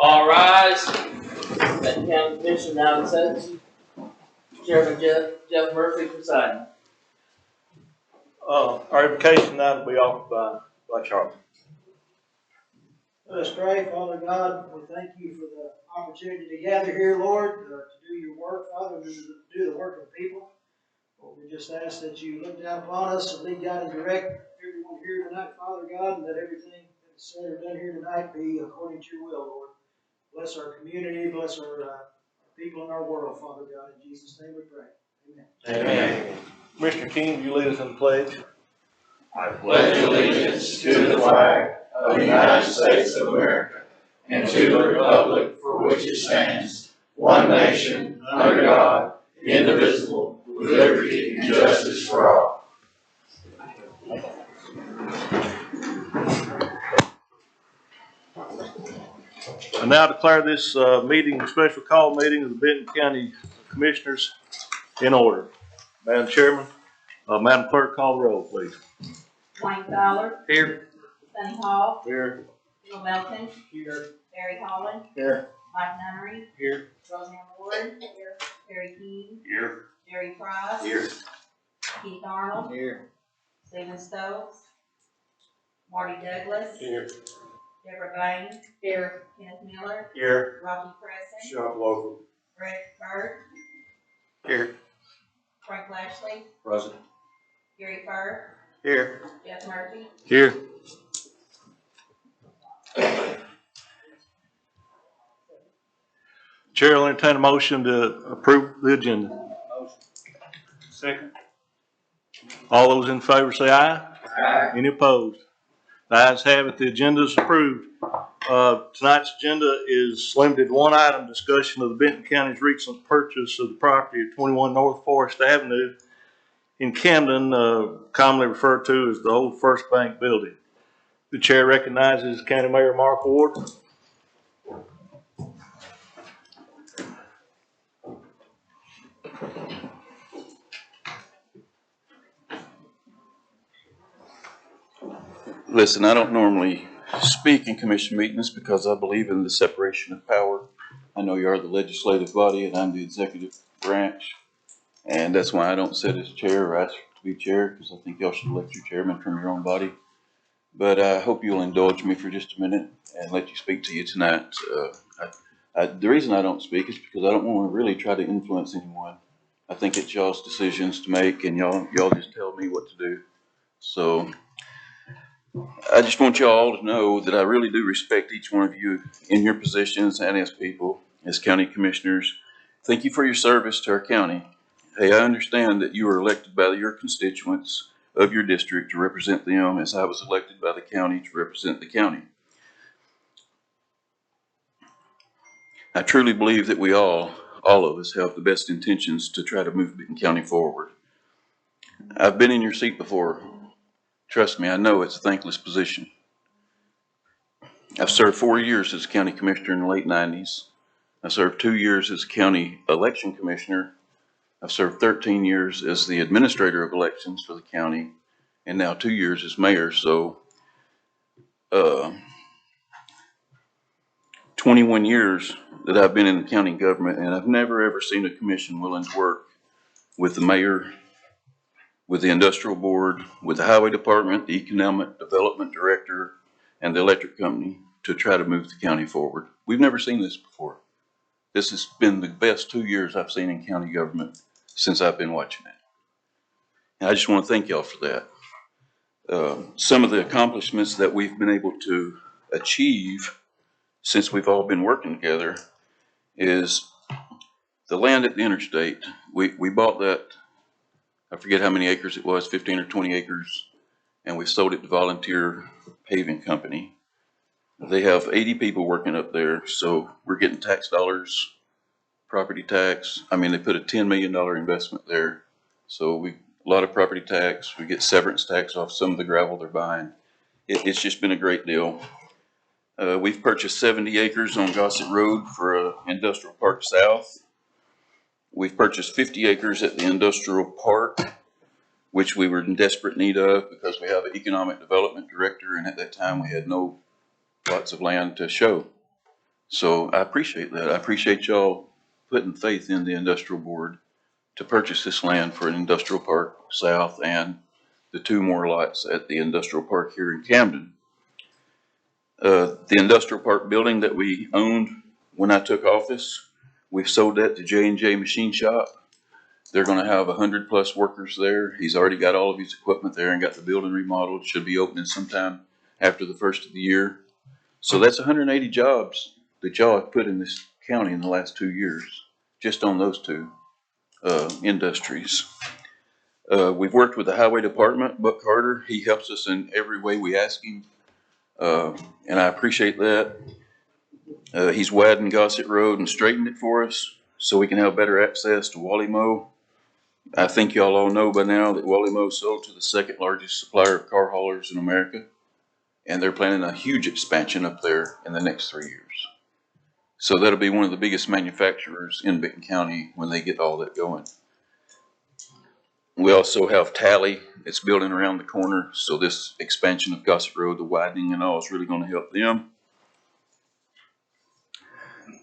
All rise. Let the county commission now in session. Chairman Jeff Murphy presiding. Our invocation now will be offered by Charlie. Let us pray. Father God, we thank you for the opportunity to gather here, Lord, to do your work, Father, to do the work of the people. Lord, we just ask that you look down upon us and lead, guide, and direct everyone here tonight, Father God, and that everything that is said or done here tonight be according to your will, Lord. Bless our community, bless our people in our world, Father God. In Jesus' name we pray. Amen. Amen. Mr. King, will you lead us in the pledge? I pledge allegiance to the flag of the United States of America and to the republic for which it stands, one nation, under God, indivisible, with liberty and justice for all. I now declare this meeting, special call meeting of the Benton County Commissioners in order. Madam Chairman, Madam Clerk, call the roll, please. Wayne Fowler. Here. Sonny Hall. Here. Bill Melton. Here. Barry Holland. Here. Mike Nunnery. Here. Roseanne Ward. Here. Terry King. Here. Jerry Price. Here. Keith Arnold. Here. Stephen Stokes. Marty Douglas. Here. Deborah Bain. Here. Kenneth Miller. Here. Rocky Preston. Shop local. Greg Bird. Here. Frank Lashley. Present. Gary Fur. Here. Jeff Murphy. Here. Chair will entertain a motion to approve the agenda. Motion. Second. All those in favor say aye. Aye. Any opposed? The ayes have it. The agenda is approved. Tonight's agenda is limited to one item: discussion of the Benton County's recent purchase of the property at 21 North Forest Avenue in Camden, commonly referred to as the old First Bank building. The chair recognizes County Mayor Mark Ward. Listen, I don't normally speak in commission meetings because I believe in the separation of power. I know you are the legislative body and I'm the executive branch. And that's why I don't sit as chair or ask to be chair, because I think y'all should elect your chairman from your own body. But I hope you'll indulge me for just a minute and let you speak to you tonight. The reason I don't speak is because I don't want to really try to influence anyone. I think it's y'all's decisions to make, and y'all just tell me what to do. So I just want y'all to know that I really do respect each one of you in your positions and as people, as county commissioners. Thank you for your service to our county. Hey, I understand that you were elected by your constituents of your district to represent them, as I was elected by the county to represent the county. I truly believe that we all of us have the best intentions to try to move Benton County forward. I've been in your seat before. Trust me, I know it's a thankless position. I've served 4 years as county commissioner in the late 90s. I served 2 years as county election commissioner. I've served 13 years as the administrator of elections for the county, and now 2 years as mayor. So 21 years that I've been in the county government, and I've never ever seen a commission willing to work with the mayor, with the industrial board, with the highway department, the economic development director, and the electric company to try to move the county forward. We've never seen this before. This has been the best 2 years I've seen in county government since I've been watching it. And I just want to thank y'all for that. Some of the accomplishments that we've been able to achieve since we've all been working together is the land at the interstate. We bought that, I forget how many acres it was, 15 or 20 acres, and we sold it to Volunteer Paving Company. They have 80 people working up there, so we're getting tax dollars, property tax. I mean, they put a $10 million investment there, so a lot of property tax. We get severance tax off some of the gravel they're buying. It's just been a great deal. We've purchased 70 acres on Gossett Road for Industrial Park South. We've purchased 50 acres at the Industrial Park. which we were in desperate need of because we have an economic development director, and at that time we had lots of land to show. So I appreciate that. I appreciate y'all putting faith in the industrial board to purchase this land for an industrial park south and the 2 more lots at the industrial park here in Camden. The industrial park building that we owned when I took office, we've sold that to J&J Machine Shop. They're gonna have 100+ workers there. He's already got all of his equipment there and got the building remodeled. Should be opening sometime after the first of the year. So that's 180 jobs that y'all have put in this county in the last 2 years, just on those 2 industries. We've worked with the highway department, Buck Carter. He helps us in every way we ask him. And I appreciate that. He's widened Gossett Road and straightened it for us so we can have better access to Wally Moe. I think y'all all know by now that Wally Moe sold to the 2nd largest supplier of car haulers in America. And they're planning a huge expansion up there in the next 3 years. So that'll be one of the biggest manufacturers in Benton County when they get all that going. We also have Tally. It's building around the corner. So this expansion of Gossett Road, the widening and all, is really going to help them.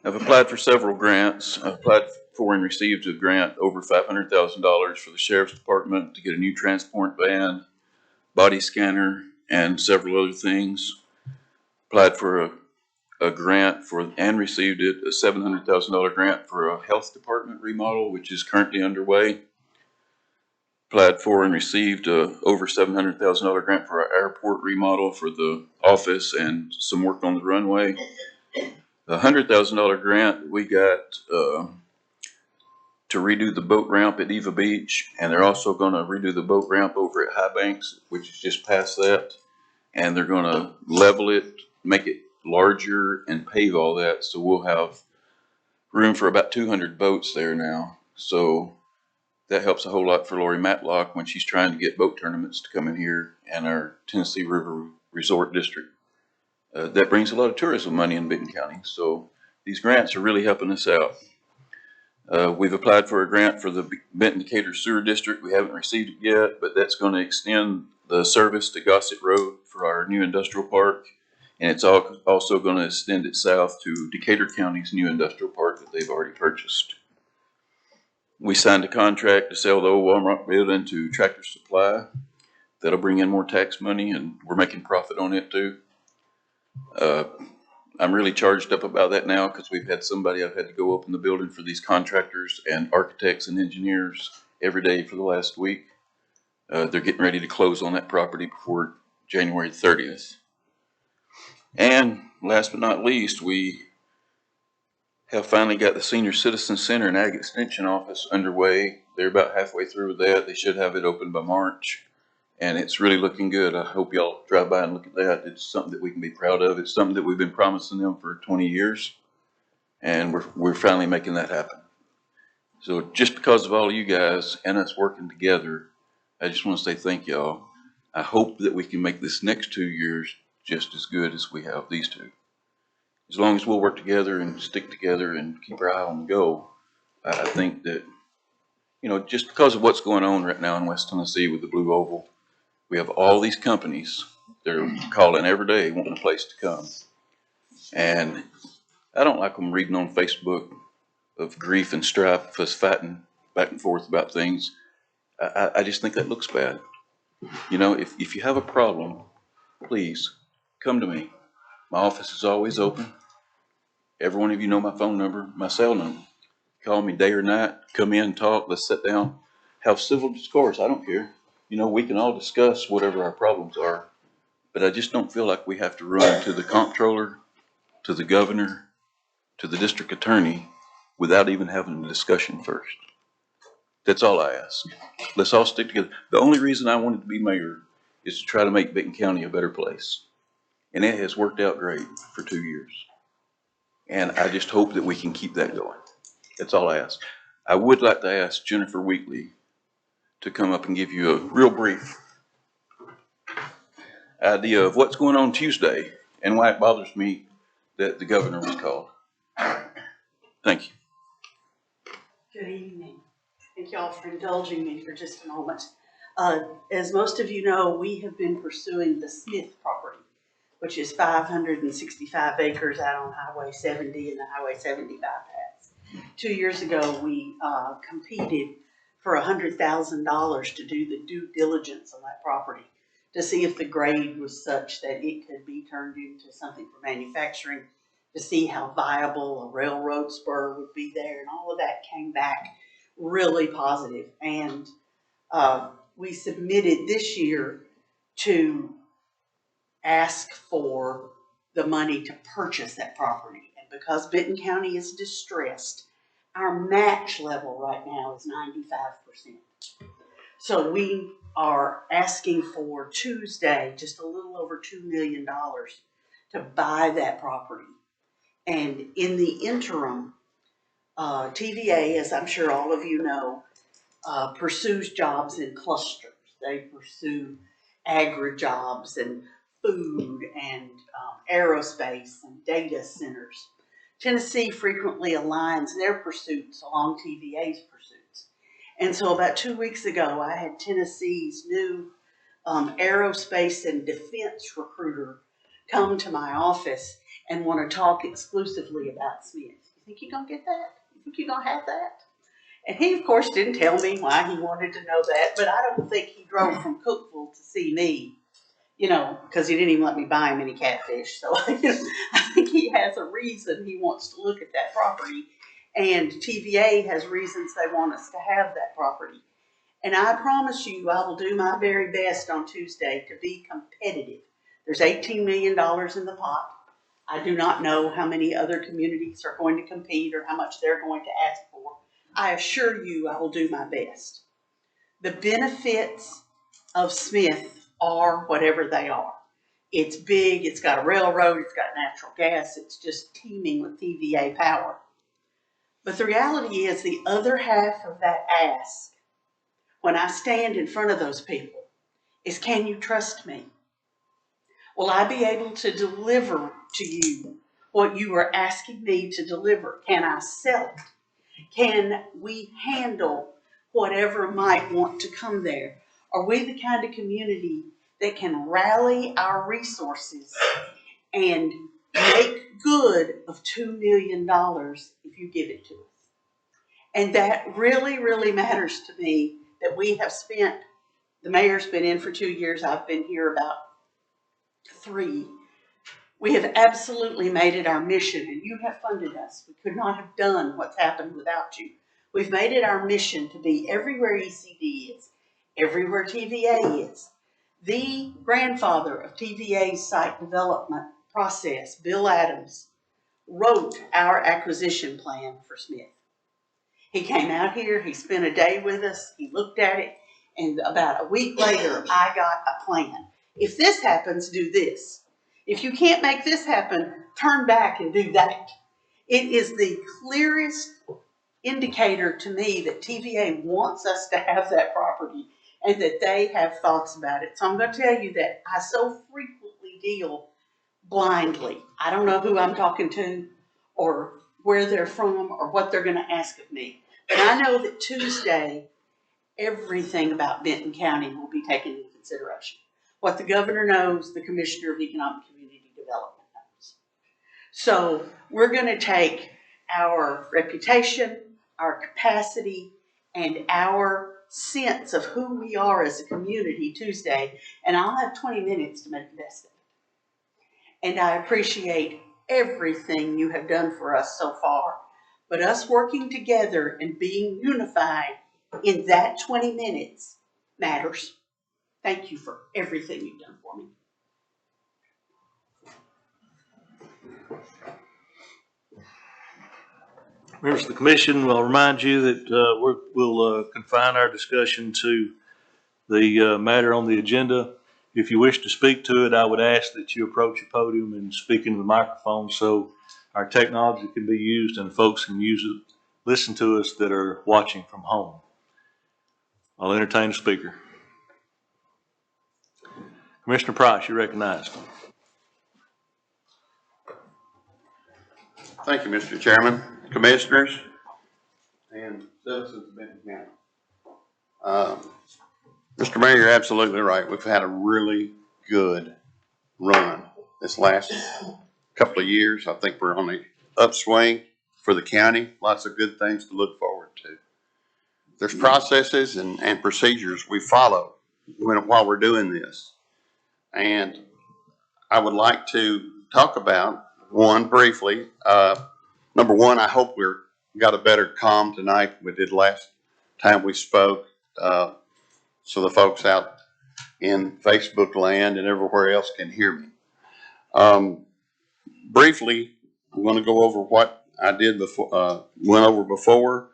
I've applied for several grants. I've applied for and received a grant over $500,000 for the Sheriff's Department to get a new transport van, body scanner, and several other things. Applied for a grant for, and received it, a $700,000 grant for a health department remodel, which is currently underway. Applied for and received a over $700,000 grant for our airport remodel for the office and some work on the runway. A $100,000 grant we got to redo the boat ramp at Eva Beach, and they're also going to redo the boat ramp over at High Banks, which is just past that, and they're going to level it, make it larger, and pave all that, so we'll have room for about 200 boats there now. So that helps a whole lot for Lori Matlock when she's trying to get boat tournaments to come in here and our Tennessee River Resort District. That brings a lot of tourism money in Benton County, so these grants are really helping us out. We've applied for a grant for the Benton Decatur Sewer District. We haven't received it yet, but that's going to extend the service to Gossett Road for our new industrial park. And it's also going to extend it south to Decatur County's new industrial park that they've already purchased. We signed a contract to sell the old Walmart building to Tractor Supply. That'll bring in more tax money, and we're making profit on it too. I'm really charged up about that now because we've had somebody I've had to go open the building for these contractors and architects and engineers every day for the last week. They're getting ready to close on that property before January 30th. And last but not least, we have finally got the Senior Citizen Center and Ag Extension Office underway. They're about halfway through with that. They should have it open by March. And it's really looking good. I hope y'all drive by and look at that. It's something that we can be proud of. It's something that we've been promising them for 20 years. And we're finally making that happen. So just because of all of you guys and us working together, I just want to say thank y'all. I hope that we can make this next 2 years just as good as we have these 2. As long as we'll work together and stick together and keep our eye on the goal, I think that, you know, just because of what's going on right now in West Tennessee with the Blue Oval, we have all these companies that are calling every day wanting a place to come. And I don't like them reading on Facebook of grief and strife of us fighting back and forth about things. I just think that looks bad. You know, if you have a problem, please come to me. My office is always open. Every one of you know my phone number, my cell number. Call me day or night, come in, talk, let's sit down, have civil discourse. I don't care. You know, we can all discuss whatever our problems are, but I just don't feel like we have to run to the comptroller, to the governor, to the district attorney without even having a discussion first. That's all I ask. Let's all stick together. The only reason I wanted to be mayor is to try to make Benton County a better place. And it has worked out great for 2 years. And I just hope that we can keep that going. That's all I ask. I would like to ask Jennifer Wheatley to come up and give you a real brief idea of what's going on Tuesday and why it bothers me that the governor was called. Thank you. Good evening. Thank you all for indulging me for just a moment. As most of you know, we have been pursuing the Smith property, which is 565 acres out on Highway 70 and the Highway 70 bypass. 2 years ago, we competed for $100,000 to do the due diligence on that property to see if the grade was such that it could be turned into something for manufacturing, to see how viable a railroad spur would be there, and all of that came back really positive. And we submitted this year to ask for the money to purchase that property. And because Benton County is distressed, our match level right now is 95%. So we are asking for Tuesday just a little over $2 million to buy that property. And in the interim, TVA, as I'm sure all of you know, pursues jobs in clusters. They pursue agri jobs and food and aerospace and data centers. Tennessee frequently aligns their pursuits along TVA's pursuits. And so about 2 weeks ago, I had Tennessee's new aerospace and defense recruiter come to my office and want to talk exclusively about Smith. You think you're going to get that? You think you're going to have that? And he, of course, didn't tell me why he wanted to know that, but I don't think he drove from Cookeville to see me, you know, because he didn't even let me buy him any catfish. So I think he has a reason he wants to look at that property, and TVA has reasons they want us to have that property. And I promise you, I will do my very best on Tuesday to be competitive. There's $18 million in the pot. I do not know how many other communities are going to compete or how much they're going to ask for. I assure you I will do my best. The benefits of Smith are whatever they are. It's big, it's got a railroad, it's got natural gas, it's just teeming with TVA power. But the reality is the other half of that ask, when I stand in front of those people, is can you trust me? Will I be able to deliver to you what you are asking me to deliver? Can I sell it? Can we handle whatever might want to come there? Are we the kind of community that can rally our resources and make good of $2 million if you give it to us? And that really, really matters to me, that we have spent, the mayor's been in for 2 years, I've been here about 3. We have absolutely made it our mission, and you have funded us. We could not have done what's happened without you. We've made it our mission to be everywhere ECD is, everywhere TVA is. The grandfather of TVA's site development process, Bill Adams, wrote our acquisition plan for Smith. He came out here, he spent a day with us, he looked at it, and about a week later, I got a plan. If this happens, do this. If you can't make this happen, turn back and do that. It is the clearest indicator to me that TVA wants us to have that property and that they have thoughts about it. So I'm going to tell you that I so frequently deal blindly. I don't know who I'm talking to or where they're from or what they're going to ask of me. But I know that Tuesday, everything about Benton County will be taken into consideration. What the governor knows, the Commissioner of Economic Community Development knows. So we're going to take our reputation, our capacity, and our sense of who we are as a community Tuesday, and I'll have 20 minutes to make the best of it. And I appreciate everything you have done for us so far, but us working together and being unified in that 20 minutes matters. Thank you for everything you've done for me. Members of the commission, will remind you that we'll confine our discussion to the matter on the agenda. If you wish to speak to it, I would ask that you approach the podium and speak into the microphone so our technology can be used and folks can use it, listen to us that are watching from home. I'll entertain a speaker. Commissioner Price, you're recognized. Thank you, Mr. Chairman, commissioners, and citizens of Benton County. Mr. Mayor, you're absolutely right. We've had a really good run this last couple of years. I think we're on the upswing for the county. Lots of good things to look forward to. There's processes and procedures we follow while we're doing this. And I would like to talk about one briefly. Number one, I hope we're got a better comm tonight than we did last time we spoke. So the folks out in Facebook land and everywhere else can hear me. Briefly, I'm going to go over what I did before, went over before.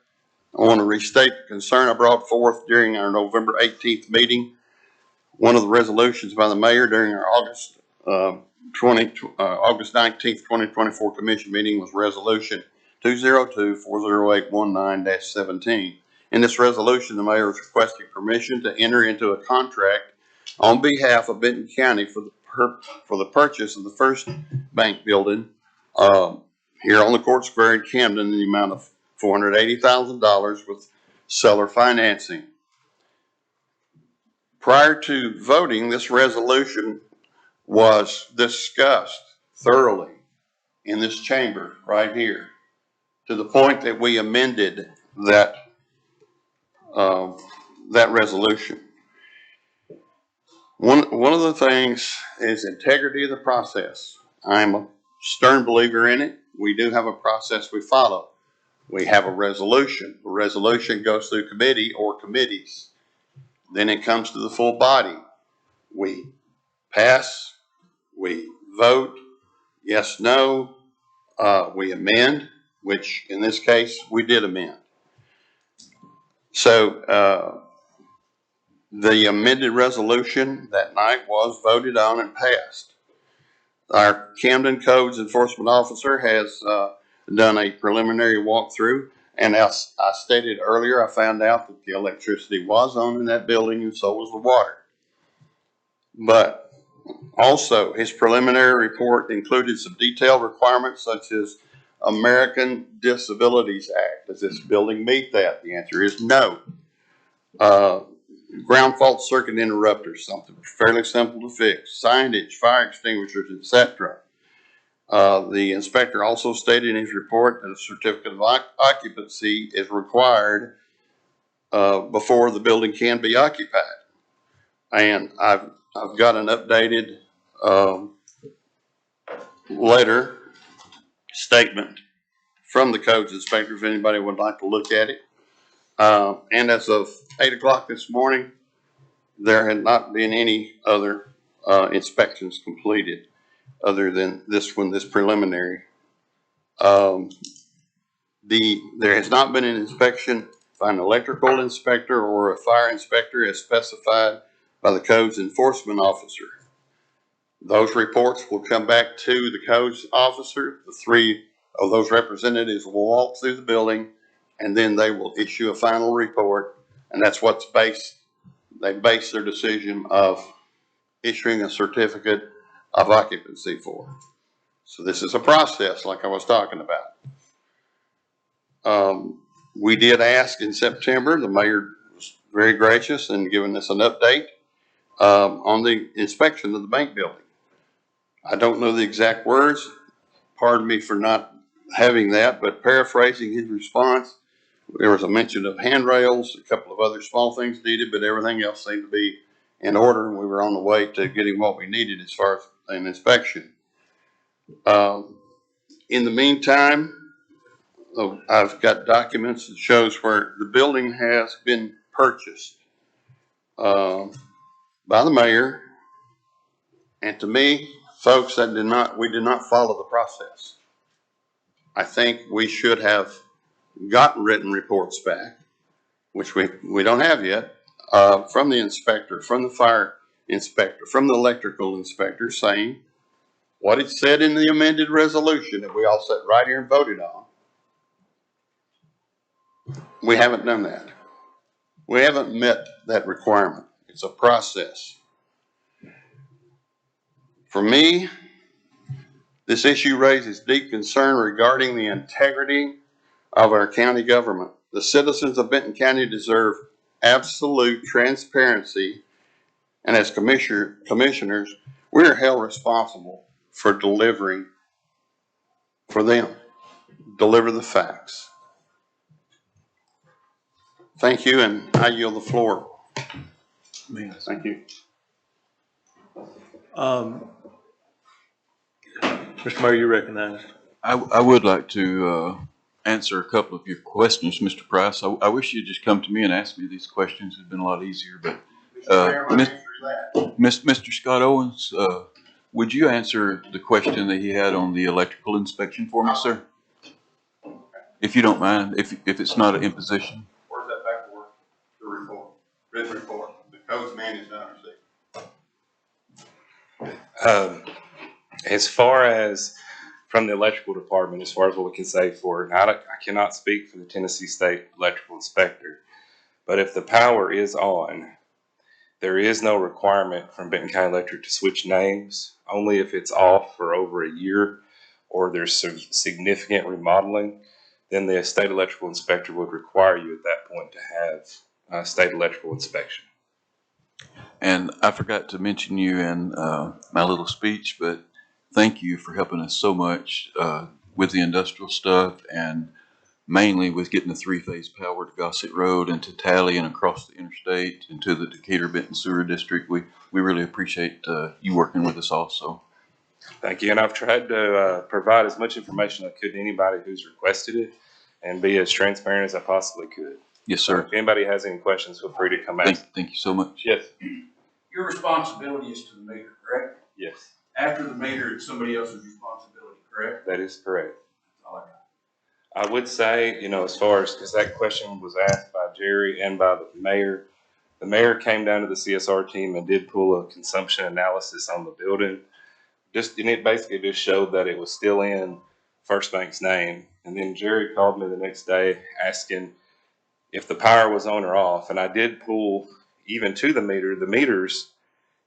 I want to restate the concern I brought forth during our November 18th meeting. One of the resolutions by the mayor during our August 19th, 2024 commission meeting was resolution 202-408-19-17. In this resolution, the mayor is requesting permission to enter into a contract on behalf of Benton County for the purchase of the first bank building here on the Court Square in Camden in the amount of $480,000 with seller financing. Prior to voting, this resolution was discussed thoroughly in this chamber right here, to the point that we amended that resolution. One of the things is integrity of the process. I'm a stern believer in it. We do have a process we follow. We have a resolution. The resolution goes through committee or committees. Then it comes to the full body. We pass, we vote, yes, no, we amend, which in this case we did amend. So the amended resolution that night was voted on and passed. Our Camden Codes Enforcement Officer has done a preliminary walkthrough, and as I stated earlier, I found out that the electricity was on in that building and so was the water. But also, his preliminary report included some detailed requirements such as American Disabilities Act. Does this building meet that? The answer is no. Ground fault circuit interrupters, something fairly simple to fix. Signage, fire extinguishers, etc. The inspector also stated in his report that a certificate of occupancy is required before the building can be occupied. And I've got an updated letter statement from the codes inspector if anybody would like to look at it. And as of 8 o'clock this morning, there had not been any other inspections completed other than this one, this preliminary. There has not been an inspection by an electrical inspector or a fire inspector as specified by the codes enforcement officer. Those reports will come back to the codes officer. The 3 of those representatives will walk through the building, and then they will issue a final report, and that's what's they base their decision of issuing a certificate of occupancy for. So this is a process like I was talking about. We did ask in September, the mayor was very gracious in giving us an update on the inspection of the bank building. I don't know the exact words, pardon me for not having that, but paraphrasing his response, there was a mention of handrails, a couple of other small things needed, but everything else seemed to be in order, and we were on the way to getting what we needed as far as an inspection. In the meantime, I've got documents that shows where the building has been purchased by the mayor, and to me, folks, we did not follow the process. I think we should have gotten written reports back, which we don't have yet, from the inspector, from the fire inspector, from the electrical inspector, saying what it said in the amended resolution that we all sat right here and voted on. We haven't done that. We haven't met that requirement. It's a process. For me, this issue raises deep concern regarding the integrity of our county government. The citizens of Benton County deserve absolute transparency. And as commissioners, we're held responsible for delivering for them. Deliver the facts. Thank you, and I yield the floor. Thank you. Mr. Mayor, you recognized. I would like to answer a couple of your questions, Mr. Price. I wish you'd just come to me and ask me these questions. It'd been a lot easier, but Mr. Scott Owens, would you answer the question that he had on the electrical inspection for me, sir? If you don't mind, if it's not an imposition. Where's that paperwork? The report, written report. The codes man is not received. As far as from the electrical department, as far as what we can say for it, I cannot speak for the Tennessee State Electrical Inspector, but if the power is on, there is no requirement from Benton County Electric to switch names, only if it's off for over a year or there's significant remodeling, then the state electrical inspector would require you at that point to have a state electrical inspection. And I forgot to mention you in my little speech, but thank you for helping us so much with the industrial stuff, and mainly with getting the 3-phase power to Gossett Road and to Tally and across the interstate and to the Decatur-Benton Sewer District. We really appreciate you working with us also. Thank you. And I've tried to provide as much information as I could to anybody who's requested it and be as transparent as I possibly could. Yes, sir. If anybody has any questions, feel free to come ask. Thank you so much. Yes. Your responsibility is to the meter, correct? Yes, After the meter, it's somebody else's responsibility, correct? that is correct. That's all I got. I would say, as far as, because that question was asked by Jerry and by the mayor came down to the CSR team and did pull a consumption analysis on the building. And it basically just showed that it was still in First Bank's name. And then Jerry called me the next day asking if the power was on or off. And I did pull even to the meter. The meters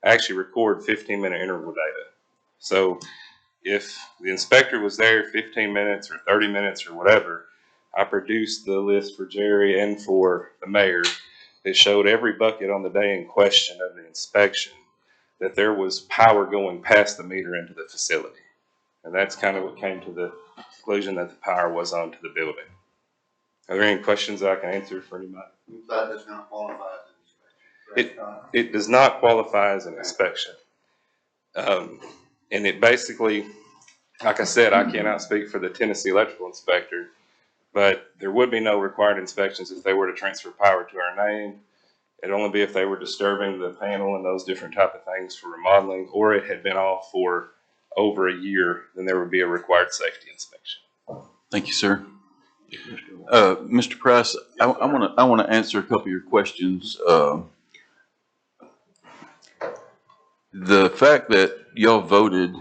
actually record 15-minute interval data. So if the inspector was there 15 minutes or 30 minutes or whatever, I produced the list for Jerry and for the mayor that showed every bucket on the day in question of the inspection that there was power going past the meter into the facility. And that's kind of what came to the conclusion that the power was onto the building. Are there any questions that I can answer for anybody? That does not qualify as an inspection. It does not qualify as an inspection. And it basically, like I said, I cannot speak for the Tennessee Electrical Inspector, but there would be no required inspections if they were to transfer power to our name. It'd only be if they were disturbing the panel and those different type of things for remodeling, or it had been off for over a year, then there would be a required safety inspection. Thank you, sir. Mr. Price, I want to answer a couple of your questions. The fact that y'all voted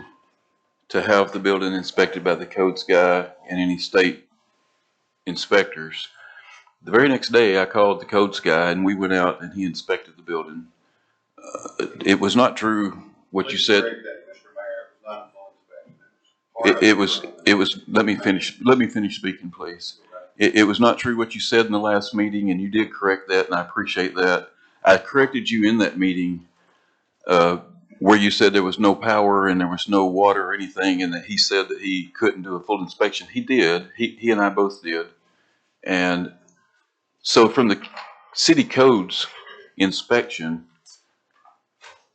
to have the building inspected by the codes guy and any state inspectors, the very next day I called the codes guy and we went out and he inspected the building. It was not true what you said. It was, let me finish speaking, please. It was not true what you said in the last meeting, and you did correct that, and I appreciate that. I corrected you in that meeting where you said there was no power and there was no water or anything, and that he said that he couldn't do a full inspection. He did. He and I both did. And so from the city codes inspection,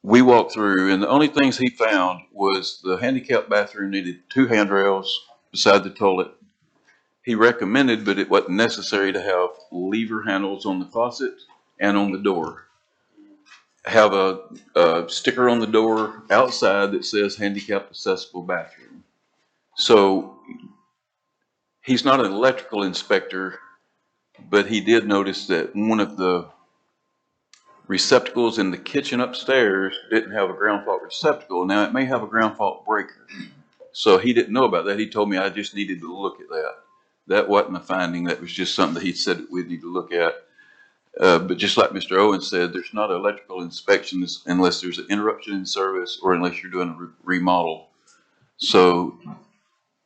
we walked through, and the only things he found was the handicapped bathroom needed 2 handrails beside the toilet. He recommended, but it wasn't necessary, to have lever handles on the faucet and on the door. Have a sticker on the door outside that says handicapped accessible bathroom. So he's not an electrical inspector, but he did notice that one of the receptacles in the kitchen upstairs didn't have a ground fault receptacle. Now it may have a ground fault breaker. So he didn't know about that. He told me I just needed to look at that. That wasn't a finding. That was just something that he said that we need to look at. But just like Mr. Owens said, there's not electrical inspections unless there's an interruption in service or unless you're doing a remodel. So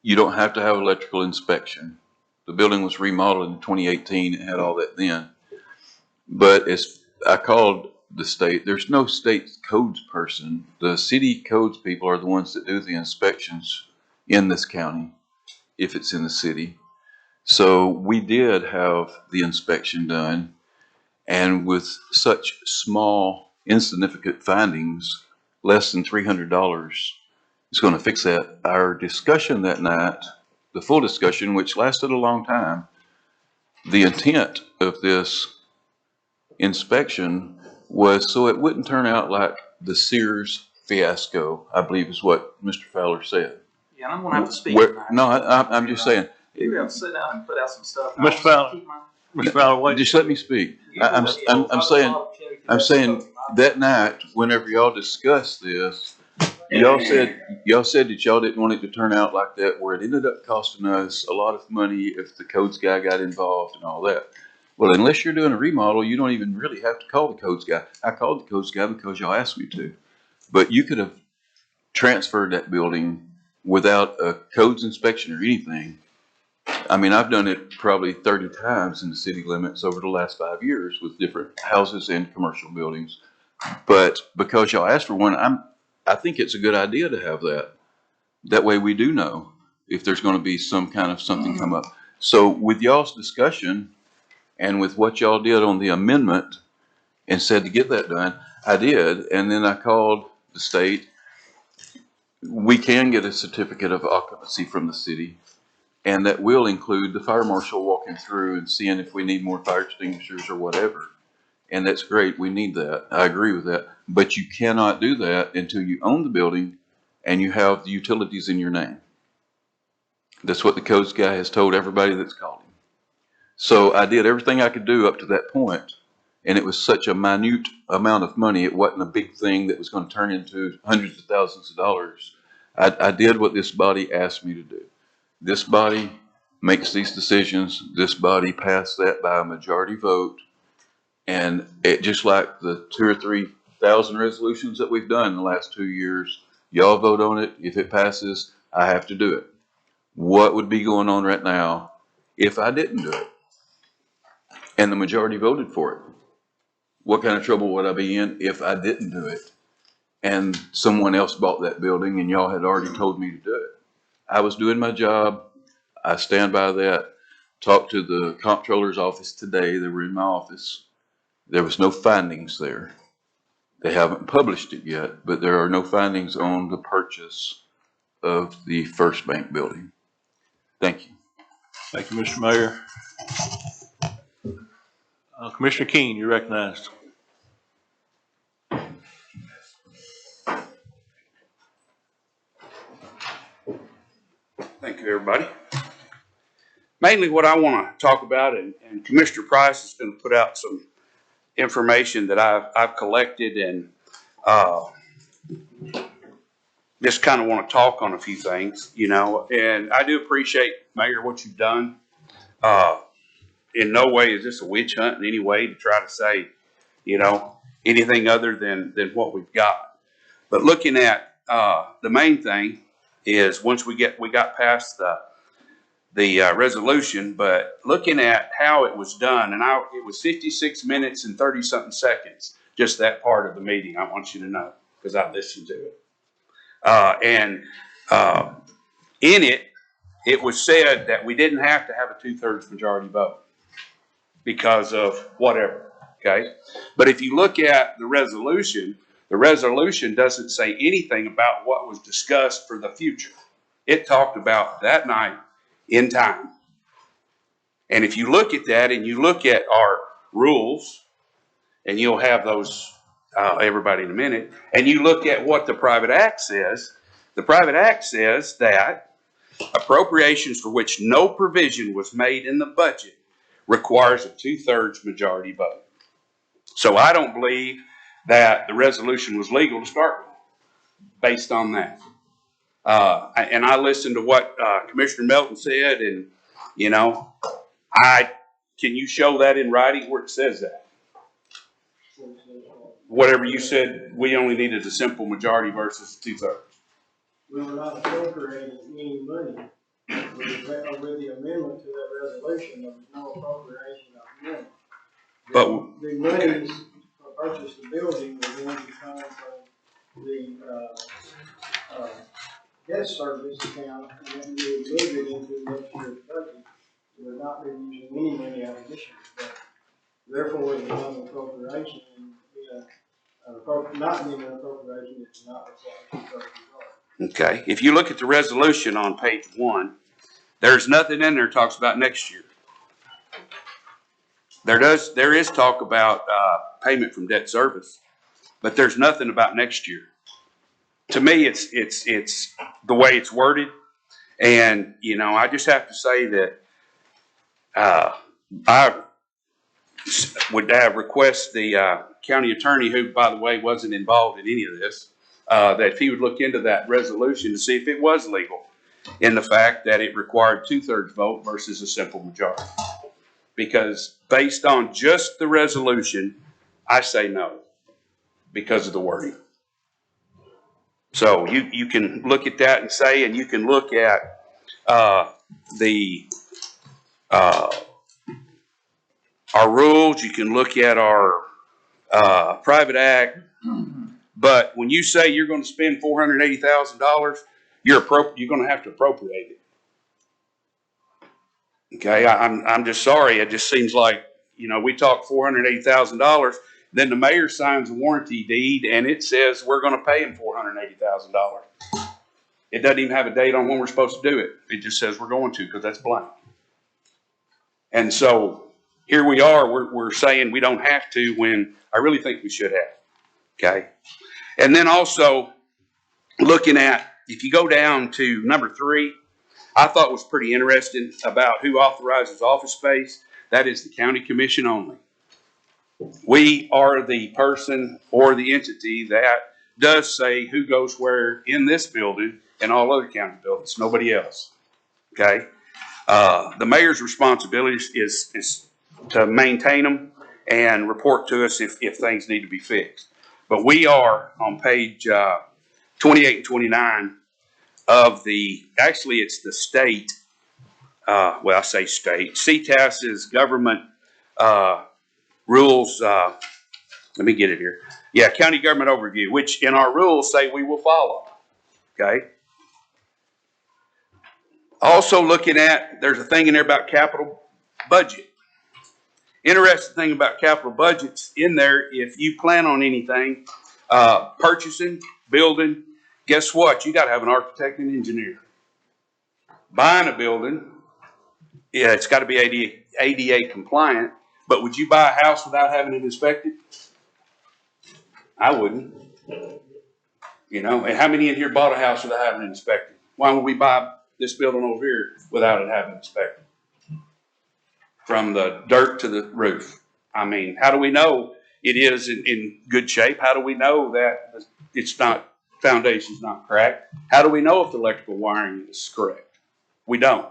you don't have to have electrical inspection. The building was remodeled in 2018. It had all that then. But as I called the state, there's no state codes person. The city codes people are the ones that do the inspections in this county, if it's in the city. So we did have the inspection done, and with such small, insignificant findings, less than $300, it's going to fix that. Our discussion that night, the full discussion, which lasted a long time, the intent of this inspection was so it wouldn't turn out like the Sears fiasco, I believe is what Mr. Fowler said. Yeah, and I'm gonna have to speak Where- tonight. No, I'm just saying. You have to sit down and put out some stuff. Mr. Fowler. Mr. Fowler, wait. Just let me speak. I'm saying that night, whenever y'all discussed this, y'all said that y'all didn't want it to turn out like that, where it ended up costing us a lot of money if the codes guy got involved and all that. Well, unless you're doing a remodel, you don't even really have to call the codes guy. I called the codes guy because y'all asked me to. But you could have transferred that building without a codes inspection or anything. I mean, I've done it probably 30 times in the city limits over the last 5 years with different houses and commercial buildings. But because y'all asked for one, I think it's a good idea to have that. That way we do know if there's going to be some kind of something come up. So with y'all's discussion and with what y'all did on the amendment and said to get that done, I did. And then I called the state. We can get a certificate of occupancy from the city. And that will include the fire marshal walking through and seeing if we need more fire extinguishers or whatever. And that's great. We need that. I agree with that. But you cannot do that until you own the building and you have the utilities in your name. That's what the codes guy has told everybody that's called him. So I did everything I could do up to that point, and it was such a minute amount of money. It wasn't a big thing that was going to turn into hundreds of thousands of dollars. I did what this body asked me to do. This body makes these decisions. This body passed that by a majority vote. And it just like the 2,000 or 3,000 resolutions that we've done in the last 2 years, y'all vote on it. If it passes, I have to do it. What would be going on right now if I didn't do it? And the majority voted for it. What kind of trouble would I be in if I didn't do it? And someone else bought that building and y'all had already told me to do it. I was doing my job. I stand by that. Talked to the comptroller's office today. They were in my office. There was no findings there. They haven't published it yet, but there are no findings on the purchase of the First Bank building. Thank you. Thank you, Mr. Mayor. Commissioner Keene, you're recognized. Thank you, everybody. Mainly what I want to talk about, and Commissioner Price is going to put out some information that I've collected, and just kind of want to talk on a few things, you know. And I do appreciate, Mayor, what you've done. In no way is this a witch hunt in any way to try to say, you know, anything other than what we've got. But looking at the main thing is once we got past the resolution, but looking at how it was done, and it was 56 minutes and 30 something seconds, just that part of the meeting. I want you to know because I listened to it. In it, it was said that we didn't have to have a 2/3 majority vote because of whatever, okay? But if you look at the resolution doesn't say anything about what was discussed for the future. It talked about that night in time. And if you look at that and you look at our rules, and you'll have those, everybody in a minute, and you look at what the private act says, the private act says that appropriations for which no provision was made in the budget requires a 2/3 majority vote. So I don't believe that the resolution was legal to start with, based on that. And I listened to what Commissioner Melton said, and, you know, can you show that in writing where it says that? Whatever you said, we only needed a simple majority versus 2/3. We were not appropriating any money. With the amendment to that resolution, there was no appropriation of money. But The monies for purchase the building were going to come from the, debt service account, and then we would move it into next year's budget. We're not been using any money out of this year's budget. Therefore, it's not an appropriation, and, not being an appropriation, it's not required. okay, if you look at the resolution on page 1, there's nothing in there that talks about next year. There is talk about payment from debt service, but there's nothing about next year. To me, it's the way it's worded, and you know, I just have to say that I would request the county attorney, who, by the way, wasn't involved in any of this, that if he would look into that resolution to see if it was legal, in the fact that it required 2/3 vote versus a simple majority. Because based on just the resolution, I say no, because of the wording. So you can look at that and say, and you can look at our rules, you can look at our private act, but when you say you're going to spend $480,000, you're going to have to appropriate it. Okay, I'm just sorry. It just seems like, you know, we talk $480,000, then the mayor signs a warranty deed and it says we're going to pay him $480,000. It doesn't even have a date on when we're supposed to do it. It just says we're going to, because that's blank. And so here we are, we're saying we don't have to when I really think we should have. Okay. And then also looking at, if you go down to number 3, I thought was pretty interesting about who authorizes office space. That is the county commission only. We are the person or the entity that does say who goes where in this building and all other county buildings, nobody else. Okay. The mayor's responsibility is to maintain them and report to us if things need to be fixed. But we are on page 28 and 29 of the, actually it's the state, well, I say state, CTAS's government rules, let me get it here. Yeah, county government overview, which in our rules say we will follow. Okay. Also looking at, there's a thing in there about capital budget. Interesting thing about capital budgets in there, if you plan on anything, purchasing, building, guess what? You got to have an architect and engineer. Buying a building, yeah, it's got to be ADA compliant, but would you buy a house without having it inspected? I wouldn't. You know, and how many in here bought a house without having it inspected? Why would we buy this building over here without it having inspected? From the dirt to the roof. I mean, how do we know it is in good shape? How do we know that it's not, foundation's not cracked? How do we know if the electrical wiring is correct? We don't.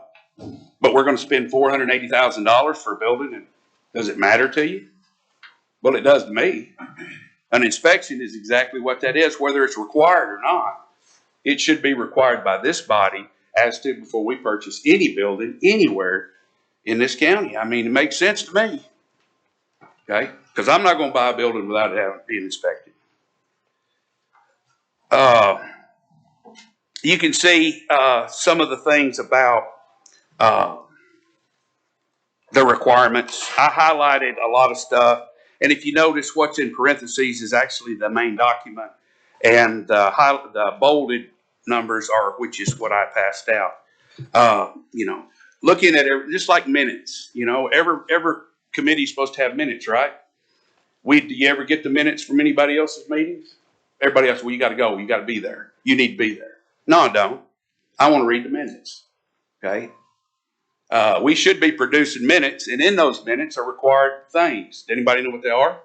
But we're going to spend $480,000 for a building, and does it matter to you? Well, it does to me. An inspection is exactly what that is, whether it's required or not. It should be required by this body as to before we purchase any building anywhere in this county. I mean, it makes sense to me. Okay? Because I'm not going to buy a building without it having been inspected. You can see some of the things about the requirements. I highlighted a lot of stuff. And if you notice, what's in parentheses is actually the main document. And the bolded numbers are, which is what I passed out. You know, looking at it, just like minutes, you know, every committee is supposed to have minutes, right? Do you ever get the minutes from anybody else's meetings? Everybody else, well, you got to go. You got to be there. You need to be there. No, I don't. I want to read the minutes. Okay. We should be producing minutes, and in those minutes are required things. Does anybody know what they are?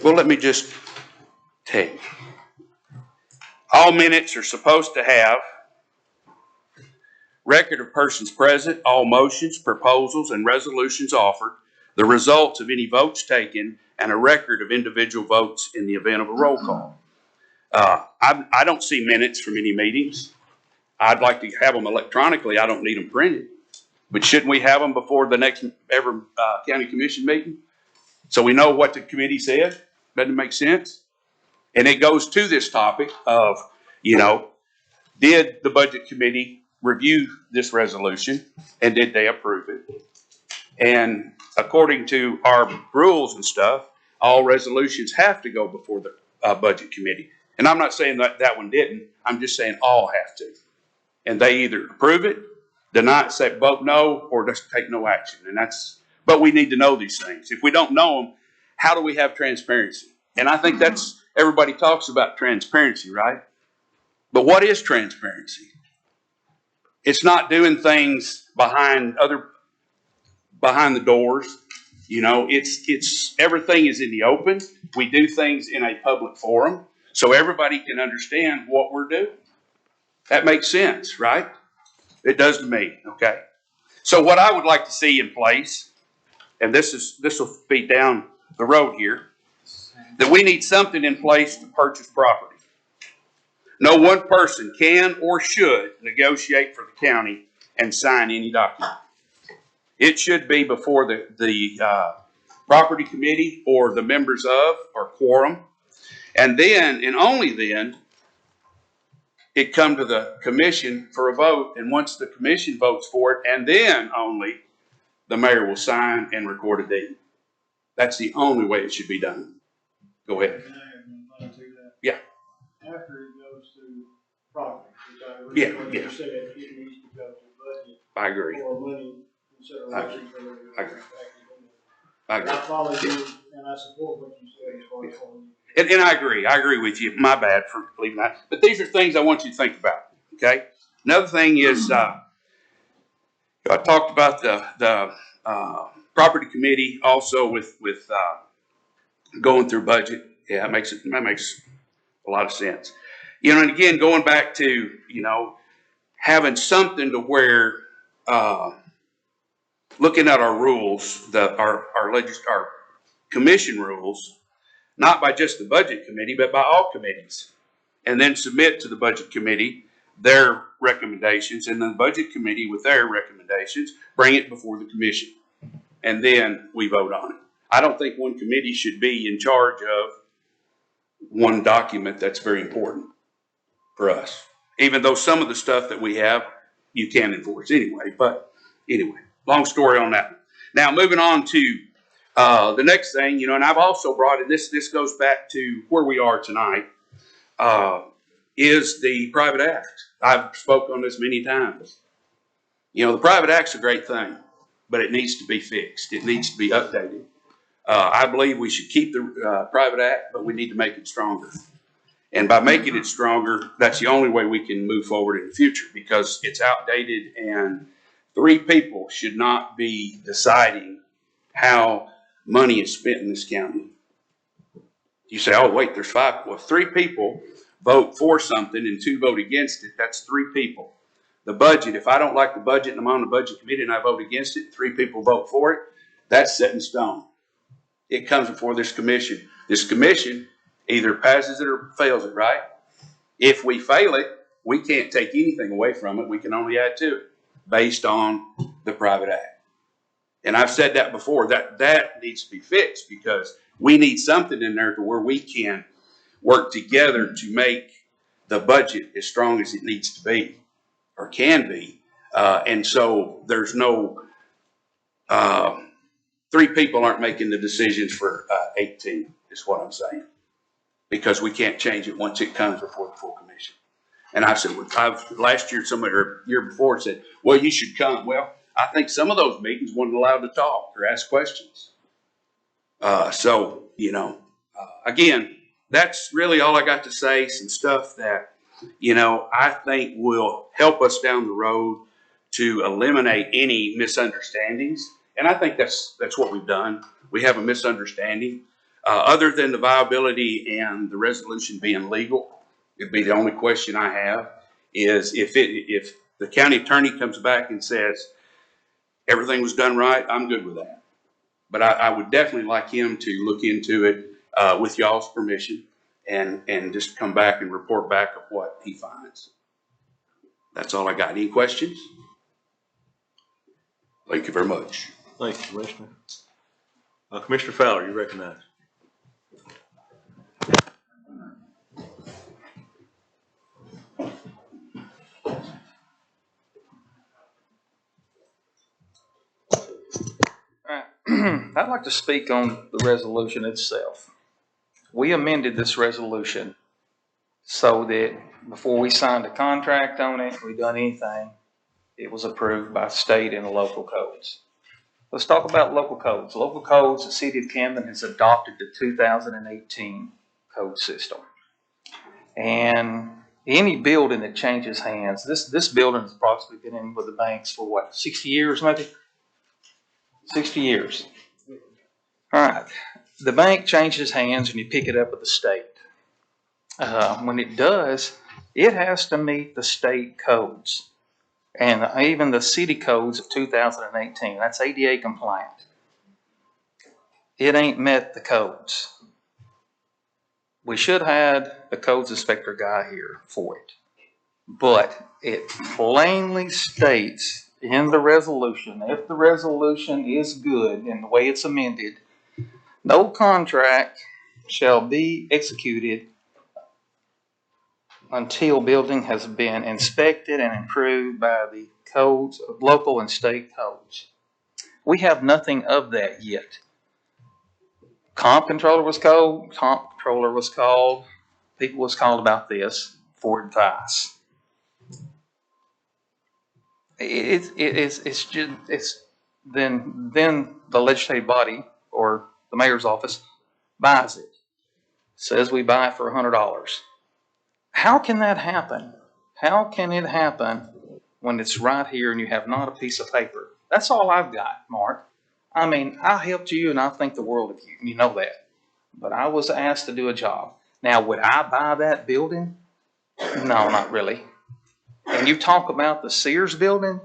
Well, let me just tell you. All minutes are supposed to have record of persons present, all motions, proposals, and resolutions offered, the results of any votes taken, and a record of individual votes in the event of a roll call. I don't see minutes from any meetings. I'd like to have them electronically. I don't need them printed. But shouldn't we have them before the next ever county commission meeting? So we know what the committee said? Doesn't it make sense? And it goes to this topic of, you know, did the budget committee review this resolution and did they approve it? And according to our rules and stuff, all resolutions have to go before the budget committee. And I'm not saying that that one didn't. I'm just saying all have to. And they either approve it, deny it, say vote no, or just take no action. And that's, but we need to know these things. If we don't know them, how do we have transparency? And I think that's, everybody talks about transparency, right? But what is transparency? It's not doing things behind the doors. You know, it's everything is in the open. We do things in a public forum so everybody can understand what we're doing. That makes sense, right? It does to me, okay? So what I would like to see in place, and this will be down the road here, that we need something in place to purchase property. No one person can or should negotiate for the county and sign any document. It should be before the property committee or the members of or quorum. And then, and only then, it come to the commission for a vote. And once the commission votes for it, and then only the mayor will sign and record a deed. That's the only way it should be done. Go ahead. Yeah. After it goes to property, which I agree with what you said, it needs to go to budget. I agree. For money consideration. I agree. I agree. I follow you and I support what you said as far as following you. And I agree with you. My bad for leaving that. But these are things I want you to think about, okay? Another thing is, I talked about the property committee also with going through budget. Yeah, that makes a lot of sense. You know, and again, going back to, you know, having something to where, looking at our rules, our commission rules, not by just the budget committee, but by all committees, and then submit to the budget committee their recommendations, and then the budget committee with their recommendations, bring it before the commission, and then we vote on it. I don't think one committee should be in charge of one document that's very important for us, even though some of the stuff that we have, you can enforce anyway. But anyway, long story on that. Now, moving on to the next thing, you know, and I've also brought in this goes back to where we are tonight, is the private act. I've spoken on this many times. You know, the private act's a great thing, but it needs to be fixed. It needs to be updated. I believe we should keep the private act, but we need to make it stronger. And by making it stronger, that's the only way we can move forward in the future, because it's outdated and 3 people should not be deciding how money is spent in this county. You say, oh, wait, there's 5. Well, 3 people vote for something and 2 vote against it. That's 3 people. The budget, if I don't like the budget and I'm on the budget committee and I vote against it, 3 people vote for it, that's set in stone. It comes before this commission. This commission either passes it or fails it, right? If we fail it, we can't take anything away from it. We can only add to it based on the private act. And I've said that before, that needs to be fixed, because we need something in there to where we can work together to make the budget as strong as it needs to be or can be. And so there's no, 3 people aren't making the decisions for 18 is what I'm saying, because we can't change it once it comes before the full commission. And I said, last year, somebody, or year before, said, well, you should come. Well, I think some of those meetings weren't allowed to talk or ask questions. So, you know, again, that's really all I got to say. Some stuff that, you know, I think will help us down the road to eliminate any misunderstandings. And I think that's what we've done. We have a misunderstanding. Other than the viability and the resolution being legal, it'd be the only question I have is if the county attorney comes back and says everything was done right, I'm good with that. But I would definitely like him to look into it with y'all's permission and just come back and report back of what he finds. That's all I got. Any questions? Thank you very much. Thank you, Commissioner. Commissioner Fowler, you recognize. I'd like to speak on the resolution itself. We amended this resolution so that before we signed a contract on it, we done anything, it was approved by state and the local codes. Let's talk about local codes. Local codes, the city of Camden has adopted the 2018 code system. And any building that changes hands, this building has approximately been in with the banks for what, 60 years maybe? 60 years. All right, the bank changes hands and you pick it up with the state. When it does, it has to meet the state codes and even the city codes of 2018. That's ADA compliant. It ain't met the codes. We should have had the codes inspector guy here for it, but it plainly states in the resolution, if the resolution is good in the way it's amended, no contract shall be executed until building has been inspected and improved by the codes, local and state codes. We have nothing of that yet. Comp controller was called, people was called about this for advice. Then the legislative body or the mayor's office buys it. Says we buy it for $100. How can that happen? How can it happen when it's right here and you have not a piece of paper? That's all I've got, Mark. I mean, I helped you and I think the world of you. You know that. But I was asked to do a job. Now, would I buy that building? No, not really. And you talk about the Sears building?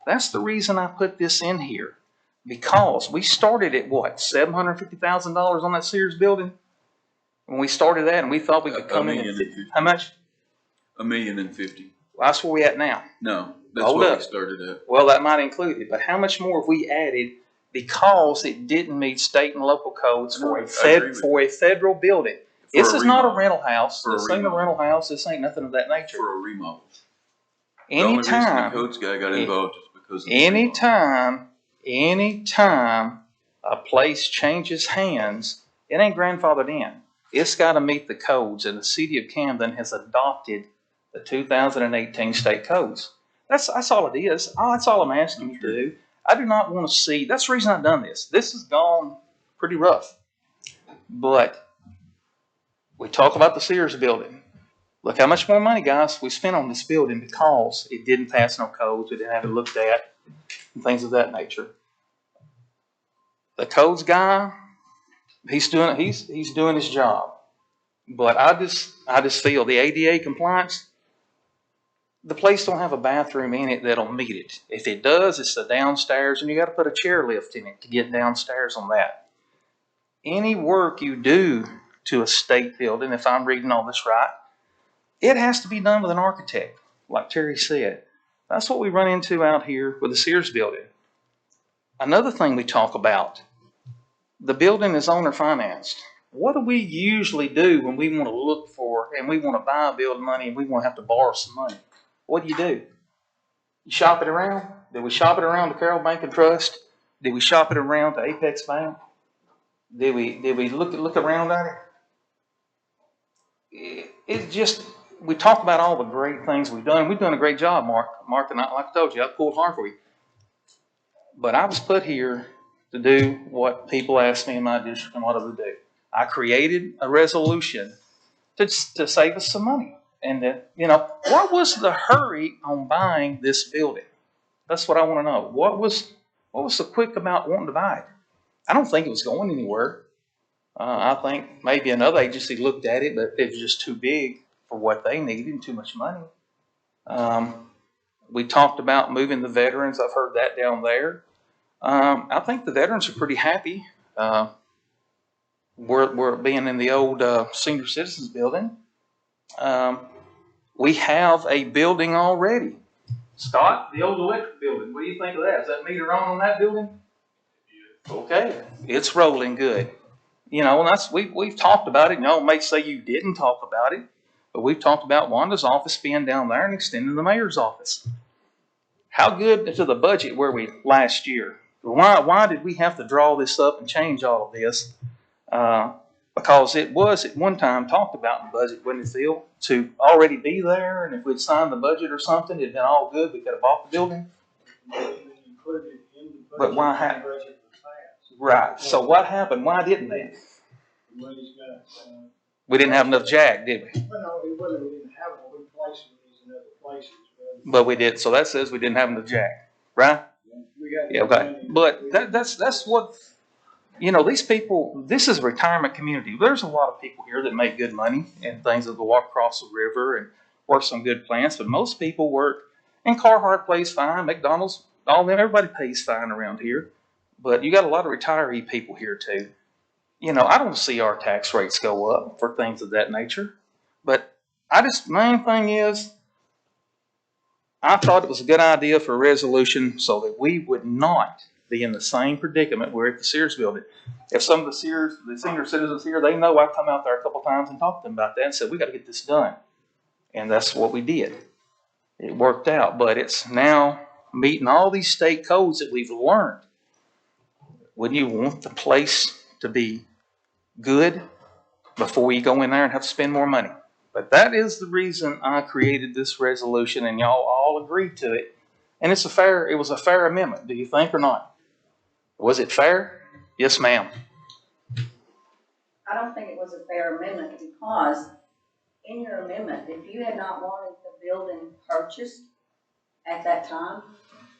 That's the reason I put this in here. Because we started at what, $750,000 on that Sears building? When we started that and we thought we could come in. How much? $1,050,000. Well, that's where we at now. No, that's Hold what up. we started at. Well, that might include it, but how much more have we added because it didn't meet state and local codes for a federal building? This is not a rental house. This ain't a rental house. This ain't nothing of that nature. For a remodel. The only reason the codes guy got involved is because of the anytime a place changes hands, it ain't grandfathered in. It's got to meet the codes, and the city of Camden has adopted the 2018 state codes. That's all it is. That's all I'm asking you to do. I do not want to see, that's the reason I've done this. This has gone pretty rough. But we talk about the Sears building. Look how much more money, guys, we spent on this building because it didn't pass no codes. We didn't have it looked at and things of that nature. The codes guy, he's doing his job. But I just feel the ADA compliance, the place don't have a bathroom in it that'll meet it. If it does, it's the downstairs, and you got to put a chairlift in it to get downstairs on that. Any work you do to a state building, if I'm reading all this right, it has to be done with an architect, like Terry said. That's what we run into out here with the Sears building. Another thing we talk about, the building is owner financed. What do we usually do when we want to look for and we want to buy a building money and we want to have to borrow some money? What do? You shop it around? Did we shop it around to Carroll Bank and Trust? Did we shop it around to Apex Bank? Did we look around at it? It's just, we talk about all the great things we've done. We've done a great job, Mark, and like I told you, I pulled hard for you. But I was put here to do what people asked me in my district and what I would do. I created a resolution to save us some money. And what was the hurry on buying this building? That's what I want to know. What was so quick about wanting to buy it? I don't think it was going anywhere. I think maybe another agency looked at it, but it was just too big for what they needed and too much money. We talked about moving the veterans. I've heard that down there. I think the veterans are pretty happy. We're being in the old senior citizens building. We have a building already. Scott, the old electric building, what do you think of that? Is that meter on that building? Okay, it's rolling good. You know, and that's, we've talked about it. Y'all may say you didn't talk about it, but we've talked about Wanda's office being down there and extending the mayor's office. How good to the budget were we last year? Why did we have to draw this up and change all of this? Because it was at one time talked about in the budget, wasn't it, Phil, to already be there, and if we'd signed the budget or something, it'd been all good, we could have bought the building. But why right, so what happened? Why didn't they? We didn't have enough jack, did we? Well, no, we didn't have it, we placed it in other places. But we did, so that says we didn't have enough jack, right? Yeah, okay, but that's what, you know, these people, this is a retirement community. There's a lot of people here that make good money and things that will walk across the river and work some good plants, but most people work, and Carhartt pays fine, McDonald's, all them, everybody pays fine around here. But you got a lot of retiree people here too. You know, I don't see our tax rates go up for things of that nature. But main thing is, I thought it was a good idea for a resolution so that we would not be in the same predicament we're at the Sears building. If some of the senior citizens here, they know I've come out there a couple times and talked to them about that and said, we got to get this done. And that's what we did. It worked out, but it's now meeting all these state codes that we've learned. Wouldn't you want the place to be good before you go in there and have to spend more money? But that is the reason I created this resolution, and y'all all agreed to it. And it was a fair amendment, do you think, or not? Was it fair? Yes, ma'am. I don't think it was a fair amendment because in your amendment, if you had not wanted the building purchased at that time,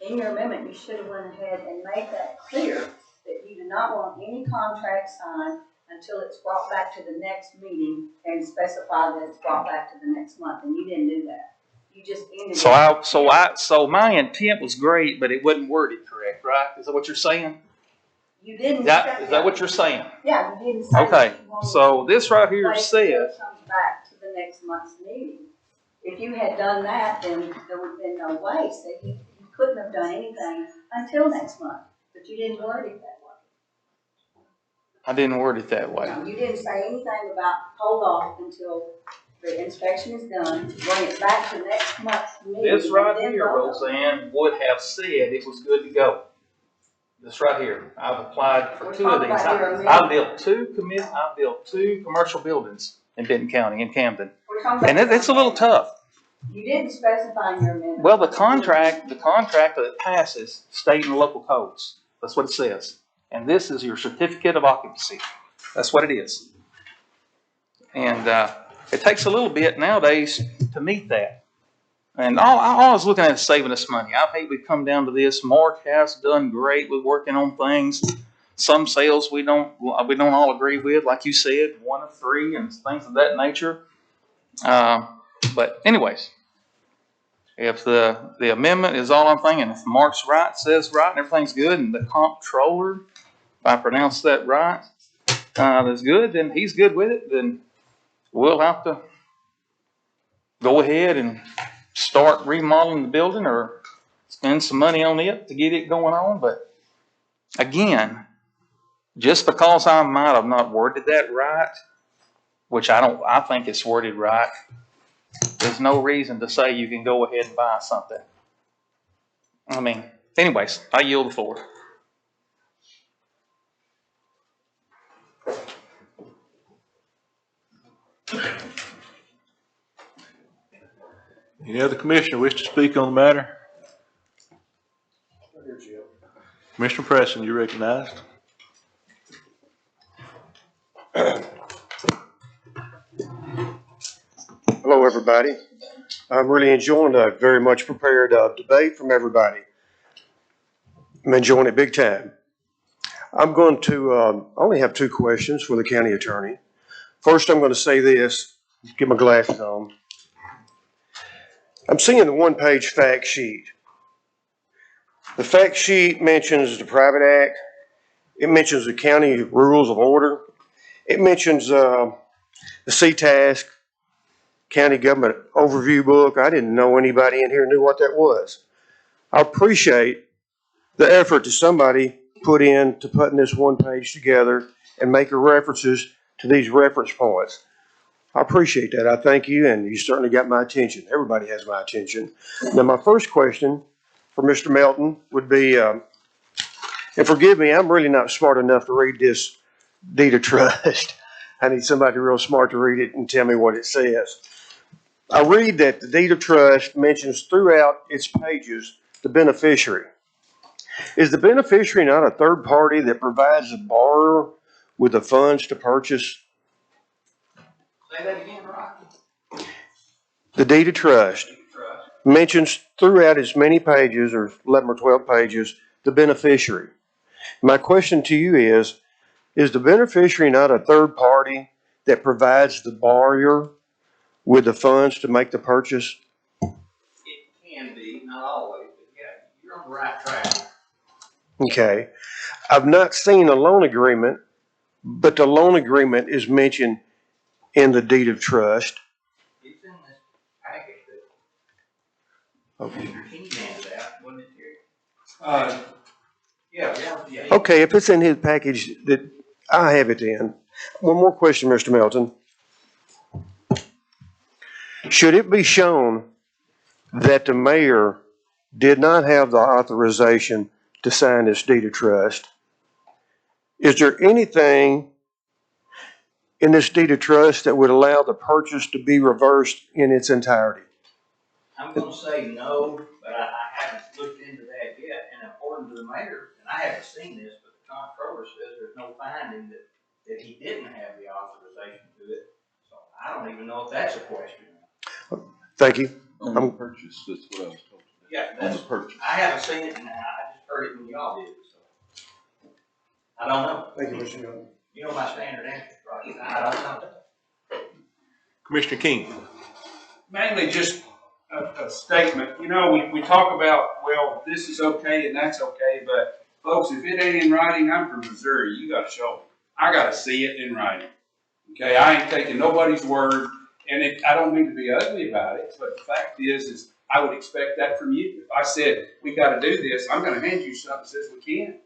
in your amendment, you should have went ahead and made that clear that you do not want any contract signed until it's brought back to the next meeting and specify that it's brought back to the next month, and you didn't do that. You just ended it. So my intent was great, but it wasn't worded correct, right? Is that what you're saying? You didn't. Is that what you're saying? Yeah, you didn't say. Okay, so this right here says. Comes back to the next month's meeting. If you had done that, then there would have been no way, so you couldn't have done anything until next month, but you didn't word it that way. I didn't word it that way. No, you didn't say anything about hold off until the inspection is done, bring it back to next month's meeting. This right here, Roseanne, would have said it was good to go. This right here, I've applied for two of these. I built two commercial buildings in Benton County, in Camden. And it's a little tough. You didn't specify in your amendment. Well, the contract that passes state and local codes. That's what it says. And this is your certificate of occupancy. That's what it is. And it takes a little bit nowadays to meet that. And all I was looking at is saving us money. I hate we've come down to this. Mark has done great with working on things. Some sales we don't all agree with, like you said, 1 of 3 and things of that nature. But anyways, if the amendment is all I'm thinking, if Mark's right, says right, and everything's good, and the comptroller, if I pronounce that right, that's good, then he's good with it, then we'll have to go ahead and start remodeling the building or spend some money on it to get it going on. But again, just because I might have not worded that right, which I think it's worded right, there's no reason to say you can go ahead and buy something. I mean, anyways, I yield the floor. Any other commissioner wish to speak on the matter? Commissioner Preston, you're recognized. Hello, everybody. I'm really enjoying a very much prepared debate from everybody. I'm enjoying it big time. I'm going to only have 2 questions for the county attorney. First, I'm going to say this, get my glasses on. I'm seeing the 1-page fact sheet. The fact sheet mentions the Private Act. It mentions the county rules of order. It mentions the CTASC, County Government Overview Book. I didn't know anybody in here knew what that was. I appreciate the effort that somebody put in to putting this one page together and making references to these reference points. I appreciate that. I thank you, and you certainly got my attention. Everybody has my attention. Now, my first question for Mr. Melton would be, and forgive me, I'm really not smart enough to read this deed of trust. I need somebody real smart to read it and tell me what it says. I read that the deed of trust mentions throughout its pages the beneficiary. Is the beneficiary not a third party that provides the borrower with the funds to purchase? Say that again, Rocky. The deed of trust mentions throughout as many pages, or 11 or 12 pages, the beneficiary. My question to you is the beneficiary not a third party that provides the borrower with the funds to make the purchase? It can be, not always, but yeah, you're on the right track. Okay. I've not seen a loan agreement, but the loan agreement is mentioned in the deed of trust. It's in this package that Okay. Mr. King handed out, wasn't it, Terry? Yeah. Okay, if it's in his package, that I have it in. One more question, Mr. Melton. Should it be shown that the mayor did not have the authorization to sign this deed of trust? Is there anything in this deed of trust that would allow the purchase to be reversed in its entirety? I'm gonna say no, but I haven't looked into that yet, and according to the mayor, and I haven't seen this, but the comptroller says there's no finding that he didn't have the authorization to it. So I don't even know if that's a question. Thank you. On the purchase, that's what I was told. Yeah, On the purchase. I haven't seen it, and I just heard it when y'all did, so. I don't know. Thank you, Mr. Melton. You know my standard answer, right? I don't know. Commissioner King. Mainly just a statement. You know, we talk about, well, this is okay and that's okay, but folks, if it ain't in writing, I'm from Missouri, you gotta show me. I gotta see it in writing. Okay, I ain't taking nobody's word, and I don't mean to be ugly about it, but the fact is I would expect that from you. If I said, we gotta do this, I'm gonna hand you something that says we can,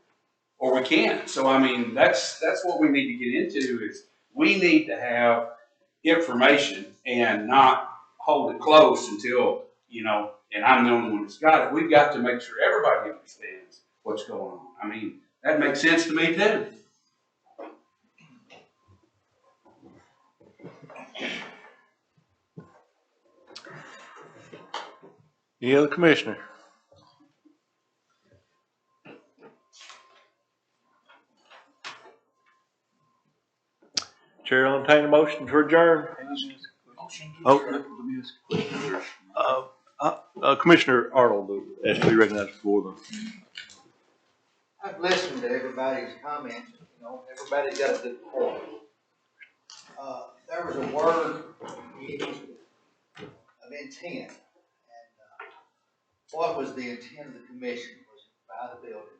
or we can't. So, I mean, that's what we need to get into is we need to have information and not hold it close until, you know, and I'm the only one that's got it. We've got to make sure everybody understands what's going on. I mean, that makes sense to me too. Any other commissioner? Chair will entertain a motion to adjourn. Commissioner Arnold has to be recognized before them. I've listened to everybody's comments, you know, everybody's got a good point. There was a word used of intent, and what was the intent of the commission? Was it to buy the building?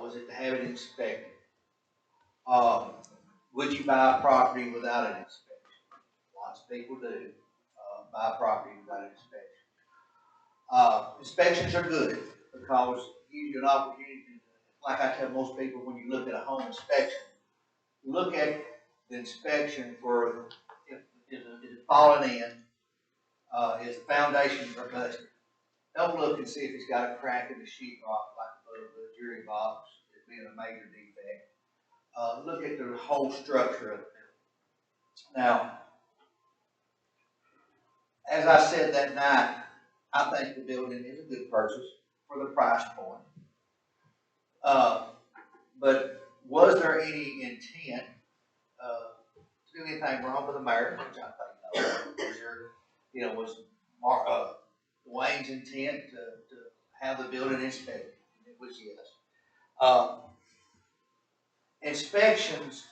Was it to have it inspected? Would you buy a property without an inspection? Lots of people do, buy a property without an inspection. Inspections are good because it gives you an opportunity to, like I tell most people, when you look at a home inspection, look at the inspection for if is it falling in, is the foundation busted. Don't look and see if it's got a crack in the sheetrock like the jury box as being a major defect. Look at the whole structure of it. Now, as I said that night, I think the building is a good purchase for the price point. But was there any intent to do anything wrong with the mayor? Which I think no. Was there, you know, was Dwayne's intent to have the building inspected? It was yes. Inspections,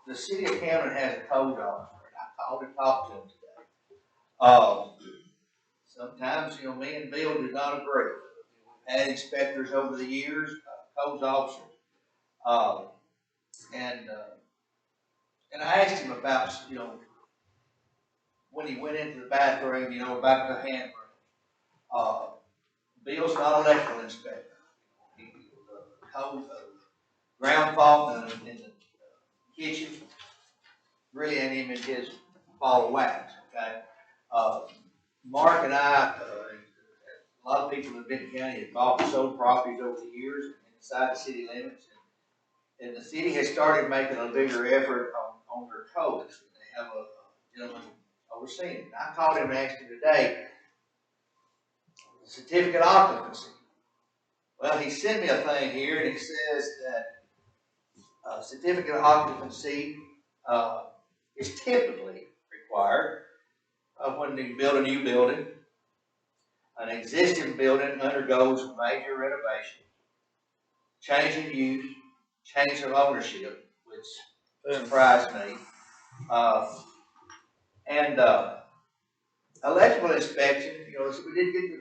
the city of Camden has a code officer. I called and talked to him today. Sometimes, you know, me and Bill do not agree. We've had inspectors over the years, codes officers. And I asked him about, you know, when he went into the bathroom, you know, about the hand room. Bill's not electrical inspector. He was a code, ground fault in the kitchen. Really ain't even his ball of wax, okay? Mark and I, a lot of people in Benton County have bought and sold properties over the years inside the city limits. And the city has started making a bigger effort on their codes. They have a gentleman overseeing it. I called him and asked him today, certificate of occupancy. Well, he sent me a thing here and it says that certificate of occupancy is typically required when you build a new building. An existing building undergoes major renovation, change of use, change of ownership, which surprised me. And electrical inspection, you know, so we did get the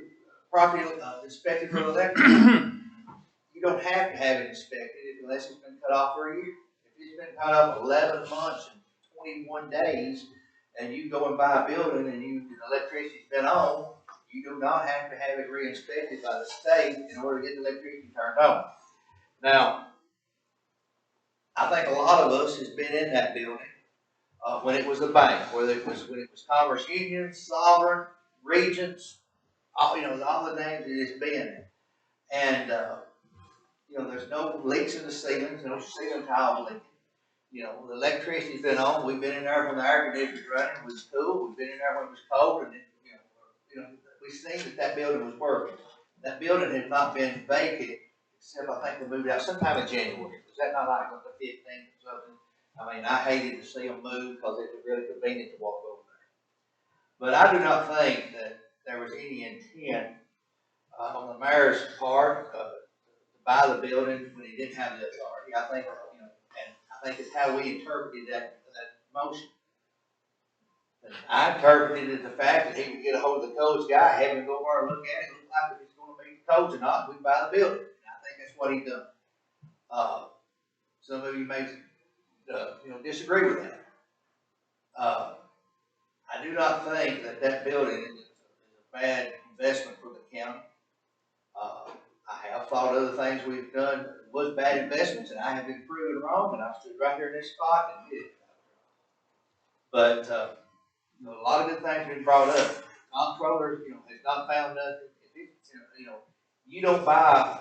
property inspected for electrical. You don't have to have it inspected unless it's been cut off for a year. If it's been cut off 11 months and 21 days, and you go and buy a building and the electricity's been on, you do not have to have it re-inspected by the state in order to get the electricity turned on. Now, I think a lot of us has been in that building when it was a bank, when it was Commerce Union, Sovereign, Regents, all the names it has been. And there's no leaks in the ceilings, no ceiling tile leaking. The electricity's been on. We've been in there when the air conditioner's running. It was cool. We've been in there when it was cold, and we've seen that building was working. That building has not been vacant except I think they moved out sometime in January. Was that not like the 15th or something? I mean, I hated to see them move because it was really convenient to walk over there. But I do not think that there was any intent on the mayor's part to buy the building when he didn't have the authority. I think, and I think it's how we interpreted that motion. And I interpreted it as the fact that he would get a hold of the codes guy, have him go over and look at it, look like if it's going to meet the codes or not, we can buy the building. And I think that's what he done. Some of you may, disagree with that. I do not think that building is a bad investment for the county. I have thought other things we've done was bad investments, and I have been proven wrong, and I stood right here in this spot and did it. But a lot of good things have been brought up. Comptroller, has not found nothing. You don't buy,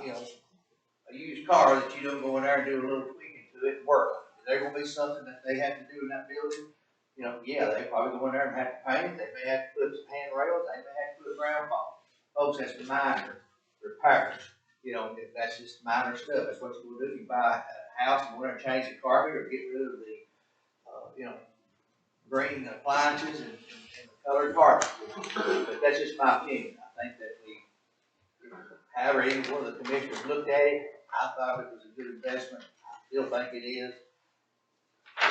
a used car that you don't go in there and do a little tweaking to it and work. Is there going to be something that they have to do in that building? Yeah, they probably go in there and have to paint it. They may have to put some handrails. They may have to put a ground ball. Folks, that's minor repairs. That's just minor stuff. That's what you will do if you buy a house and want to change the carpet or get rid of the, green appliances and the colored carpet. But that's just my opinion. I think that however any one of the commissioners looked at it, I thought it was a good investment. I still think it is.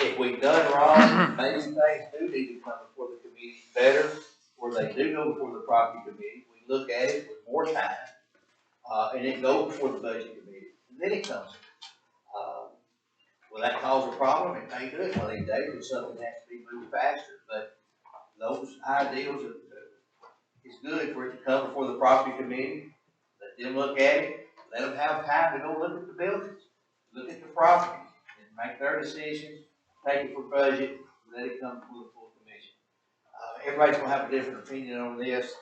If we've done wrong, maybe things do need to come before the committee better, or they do go before the property committee. We look at it with more time, and it goes before the budget committee, and then it comes. Will that cause a problem? It may do it one of these days if something has to be moved faster, but those ideals it's good for it to come before the property committee. Let them look at it. Let them have time to go look at the buildings, look at the properties, and make their decisions. Take it for budget. Let it come before the full commission. Everybody's gonna have a different opinion on this.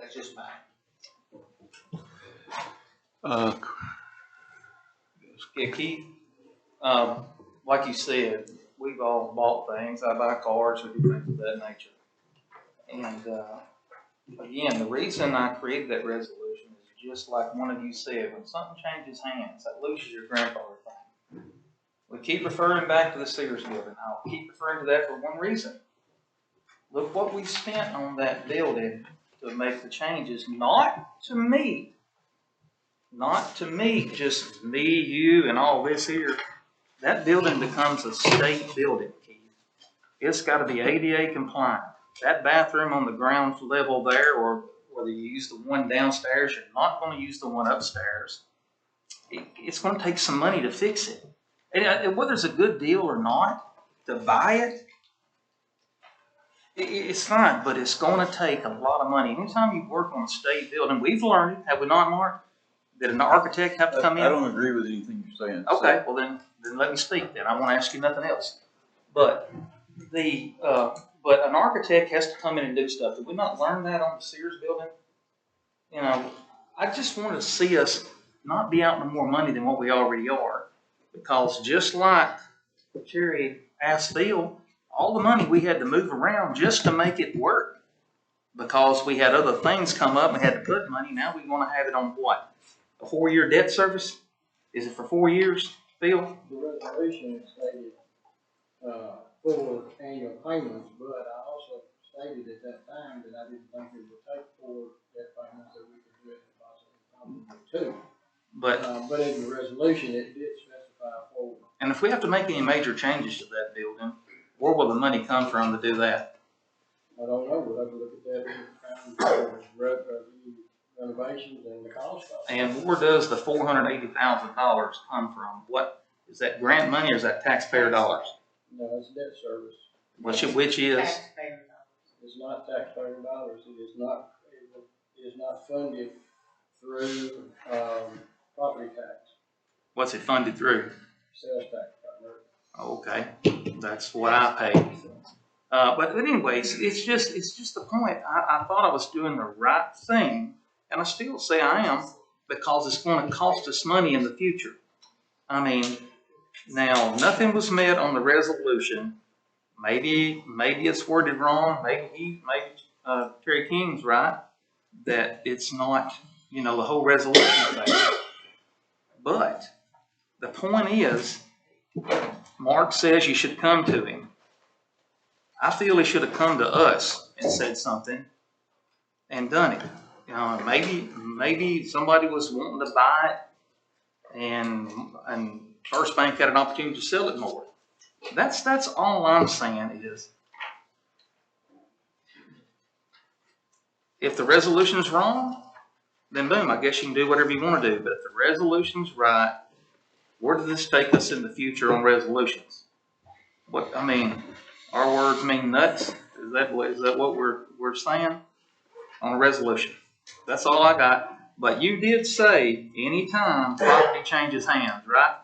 That's just mine. Yeah, Keith, like you said, we've all bought things. I buy cars or do things of that nature. And again, the reason I created that resolution is just like one of you said, when something changes hands, that loses your grandfather thing. We keep referring back to the Sears building. I'll keep referring to that for one reason. Look what we spent on that building to make the changes, not to meet just me, you, and all this here. That building becomes a state building, Keith. It's got to be ADA compliant. That bathroom on the ground level there, or whether you use the one downstairs, you're not going to use the one upstairs. It's going to take some money to fix it. And whether it's a good deal or not, to buy it, It's fine, but it's gonna take a lot of money. Anytime you work on a state building, we've learned it, have we not, Mark? Did an architect have to come in? I don't agree with anything you're saying. Okay, well then let me speak then. I won't ask you nothing else. But but an architect has to come in and do stuff. Did we not learn that on the Sears building? You know, I just want to see us not be out no more money than what we already are. Because just like Terry asked Phil, all the money we had to move around just to make it work. Because we had other things come up and had to put money. Now we want to have it on what? A 4-year debt service? Is it for 4 years, Phil? The resolution stated, 4 annual payments, but I also stated at that time that I didn't think it would take 4 debt payments, that we could do it possibly 2. But in the resolution, it did specify 4. And if we have to make any major changes to that building, where will the money come from to do that? I don't know, we'll have to look at that in terms of renovations and the cost of it. And where does the $480,000 come from? What, is that grant money or is that taxpayer dollars? No, it's debt service. Which is? It's not taxpayer dollars, it is not funded through, property tax, What's it funded through? sales tax primarily. Okay, that's what I pay. But anyways, it's just the point. I thought I was doing the right thing, and I still say I am, because it's going to cost us money in the future. I mean, now nothing was met on the resolution. Maybe it's worded wrong. Maybe Terry King's right that it's not, the whole resolution thing. But the point is, Mark says you should come to him. I feel he should have come to us and said something and done it. Maybe somebody was wanting to buy it, and First Bank had an opportunity to sell it more. That's all I'm saying is, if the resolution's wrong, then boom, I guess you can do whatever you want to do. But if the resolution's right, where does this take us in the future on resolutions? Our words mean nuts. Is that what we're saying on a resolution? That's all I got. But you did say anytime property changes hands, right?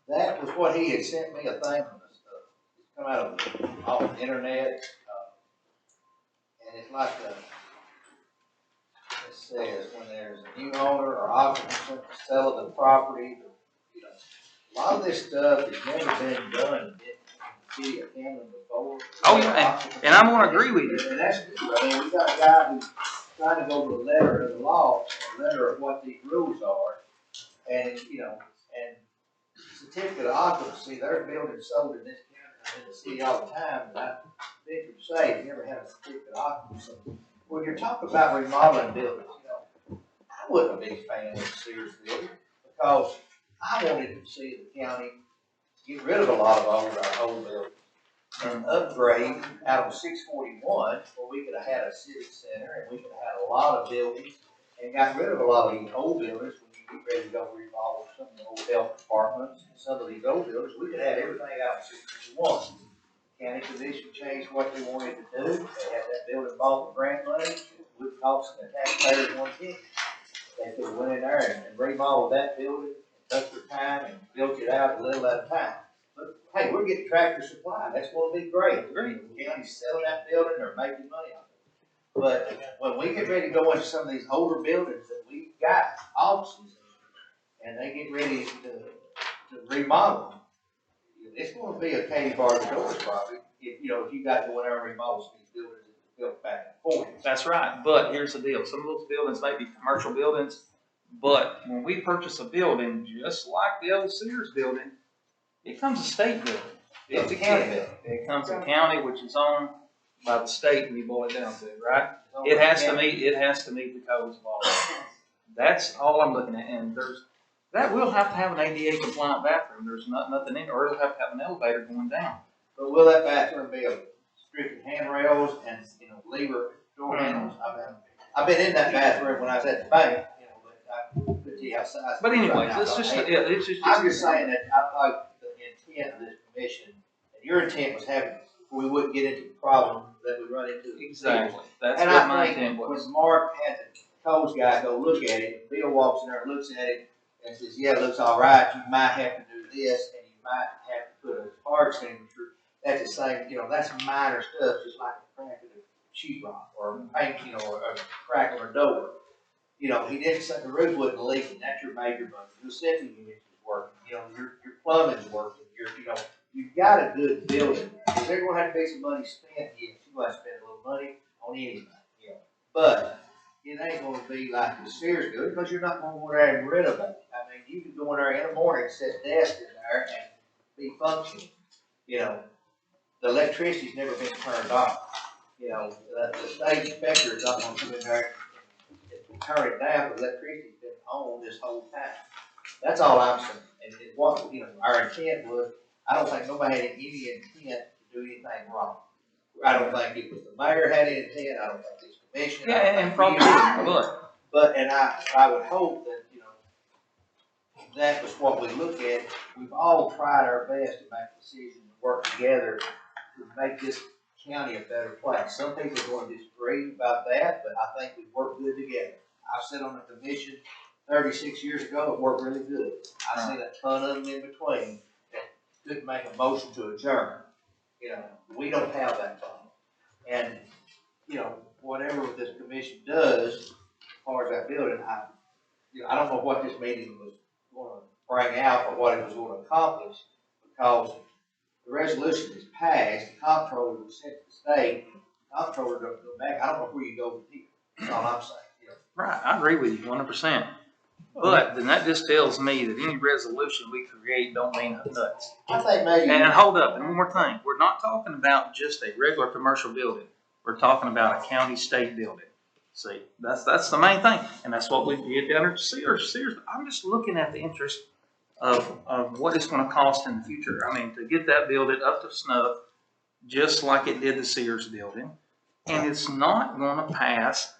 That was what he had sent me, a thing from this stuff. It's come out off the internet, and it's like it says when there's a new owner or occupant sell of the property, a lot of this stuff has never been done in the city of Camden before. Oh yeah, and I'm going to agree with you. And that's good. I mean, we got a guy who's trying to go to the letter of the law, a letter of what these rules are, and and certificate of occupancy, there's buildings sold in this county, in the city all the time, and I think to say, you never had a certificate of occupancy. When you're talking about remodeling buildings, I wasn't a big fan of the Sears building, because I wanted to see the county get rid of a lot of our old buildings and upgrade out of 641, where we could have had a civic center and we could have had a lot of buildings, and got rid of a lot of these old buildings. When you get ready to go remodel some of the old health departments and some of these old buildings, we could have everything out of 641. County commission changed what they wanted to do. They had that building bought with grant money. It would cost the taxpayers $1.50. They could have went in there and remodeled that building, and took their time and built it out a little at a time. But hey, we're getting Tractor Supply. That's going to be great. The county's selling that building, they're making money on it. But when we get ready to go into some of these older buildings that we got offices, and they get ready to remodel them, it's going to be a Katie Barber Doors probably. If you got to go in there and remodel some of these buildings that were built back in the 40s. That's right. But here's the deal. Some of those buildings may be commercial buildings, but when we purchase a building, just like the old Sears building, it comes a state building. It's a county building. It comes a county which is owned by the state when you boil it down to, right? It has to meet the codes of all that. That's all I'm looking at. And that will have to have an ADA compliant bathroom. There's nothing in it, or it'll have to have an elevator going down. But will that bathroom be strictly handrails and lever door handles? I've been in that bathroom when I was at the bank, but I couldn't tell you how size. But anyways, it's just. I'm just saying that I like the intent of this commission, and your intent was having we wouldn't get into the problem that we run into. Exactly. That's And what my I intent think was. when Mark had the codes guy go look at it, Bill walks in there and looks at it and says, yeah, it looks all right, you might have to do this, and you might have to put a hard signature. That's the same, you know, that's minor stuff, just like a crack in a sheetrock, or paint, you know, or a crack on a door. You know, he didn't say the roof wasn't leaking, that's your major one. Your septic unit is working, you know, your plumbing's working, you know, you've got a good building. Is there gonna have to be some money spent? Yes, you might spend a little money on anything, you know. But it ain't gonna be like the Sears building, because you're not gonna go there and renovate it. I mean, you can go in there in the morning, set desks in there and be functional. You know, the electricity's never been turned off. You know, the state inspector is not gonna come in there and turn it down, because electricity's been on this whole time. That's all I'm saying. And what, you know, our intent was, I don't think nobody had any intent to do anything wrong. I don't think it was the mayor had any intent, I don't think this commission. Yeah, and probably, But, and I would hope that, you know, that was what we look at. We've all tried our best to make decisions and work together to make this county a better place. Some people are going to disagree about that, but I think we've worked good together. I sat on a commission 36 years ago, it worked really good. I've seen a ton of them in between that couldn't make a motion to adjourn. You know, we don't have that problem. And, you know, whatever this commission does, as far as that building, I don't know what this meeting was going to bring out or what it was going to accomplish, because the resolution is passed, the comptroller was sent to the state, the comptroller don't go back. I don't know where you go from here. That's all I'm saying. You know. right, I agree with you 100%. But then that just tells me that any resolution we create don't mean nuts. I think maybe. And hold up, and one more thing, we're not talking about just a regular commercial building. We're talking about a county state building. See, that's the main thing, and that's what we did down at Sears. I'm just looking at the interest of what it's gonna cost in the future. I mean, to get that building up to snuff, just like it did the Sears building, and it's not gonna pass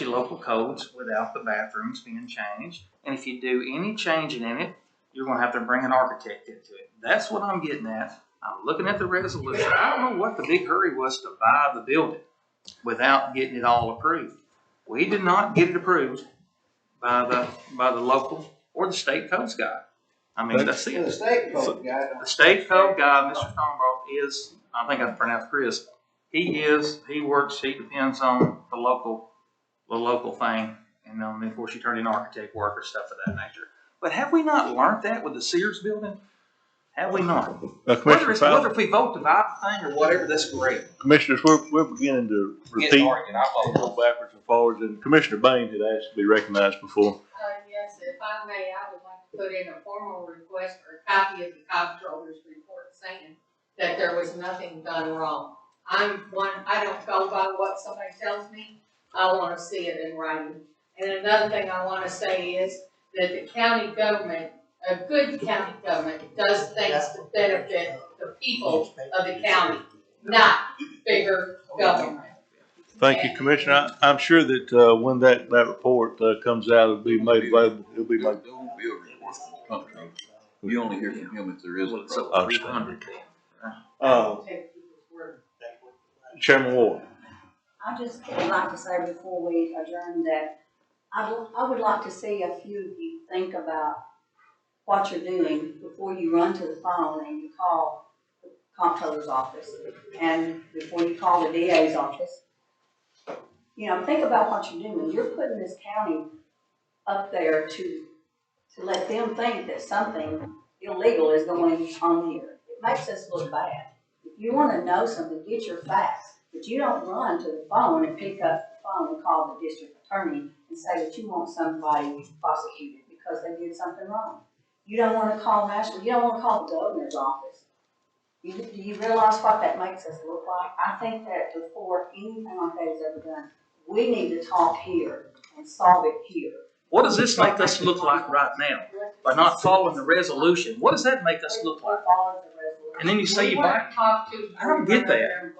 your local codes without the bathrooms being changed. And if you do any changing in it, you're gonna have to bring an architect into it. That's what I'm getting at. I'm looking at the resolution. I don't know what the big hurry was to buy the building without getting it all approved. We did not get it approved by the local or the state codes guy. I mean, that's it. The state code guy. The state code guy, Mr. Stonebrook, is, I think I pronounced Chris, he depends on the local thing. And then, of course, you turn in architect work or stuff of that nature. But have we not learned that with the Sears building? Have we not? Whether if we vote to buy the thing or whatever, that's great. Commissioners, we're beginning to repeat, go backwards and forwards, and Commissioner Bain had asked to be recognized before. Yes, if I may, I would like to put in a formal request for a copy of the comptroller's report saying that there was nothing done wrong. I don't go by what somebody tells me. I want to see it in writing. And another thing I want to say is that the county government, a good county government, does things to benefit the people of the county, not bigger government. Thank you, Commissioner. I'm sure that when that report comes out, it'll be made available. It'll be made. You only hear from him if there is a problem. Chairman Ward. I just would like to say before we adjourn that I would like to see a few of you think about what you're doing before you run to the phone and you call the comptroller's office and before you call the DA's office. You know, think about what you're doing. You're putting this county up there to let them think that something illegal is going on here. It makes us look bad. If you want to know something, get your facts. But you don't run to the phone and pick up the phone and call the district attorney and say that you want somebody prosecuted because they did something wrong. You don't want to call national, you don't want to call the governor's office. Do you realize what that makes us look like? I think that before anything like that is ever done, we need to talk here and solve it here. What does this make us look like right now? By not following the resolution, what does that make us look like? And then you say you buy it. I don't get that.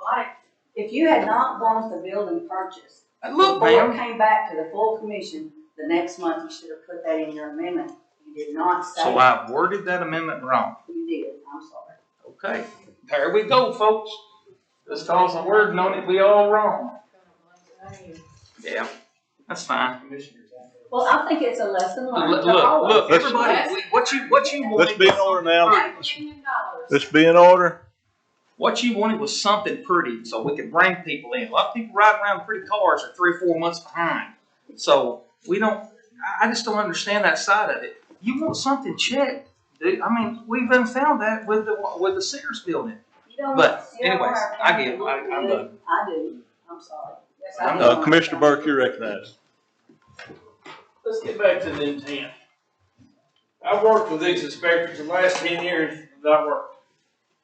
If you had not wanted the building purchased, look, before it came back to the full commission, the next month you should have put that in your amendment. You did not say. So I've worded that amendment wrong. You did, I'm sorry. Okay, There we go, folks. Just cause a wording on it, we all wrong. Yeah, that's fine. Well, I think it's a lesson learned. Look, everybody, what you wanted. Let's be in order now. Right. Let's be in order. What you wanted was something pretty, so we could bring people in. A lot of people riding around in pretty cars are 3 or 4 months behind. So we don't, I just don't understand that side of it. You want something checked, dude. I mean, we've even found that with the Sears building. You don't But want to see anyways, our I family get it. look I'm good. done. I do. I'm sorry. Yes, I do. Commissioner Burke, you're recognized. Let's get back to the intent. I've worked with these inspectors the last 10 years that I worked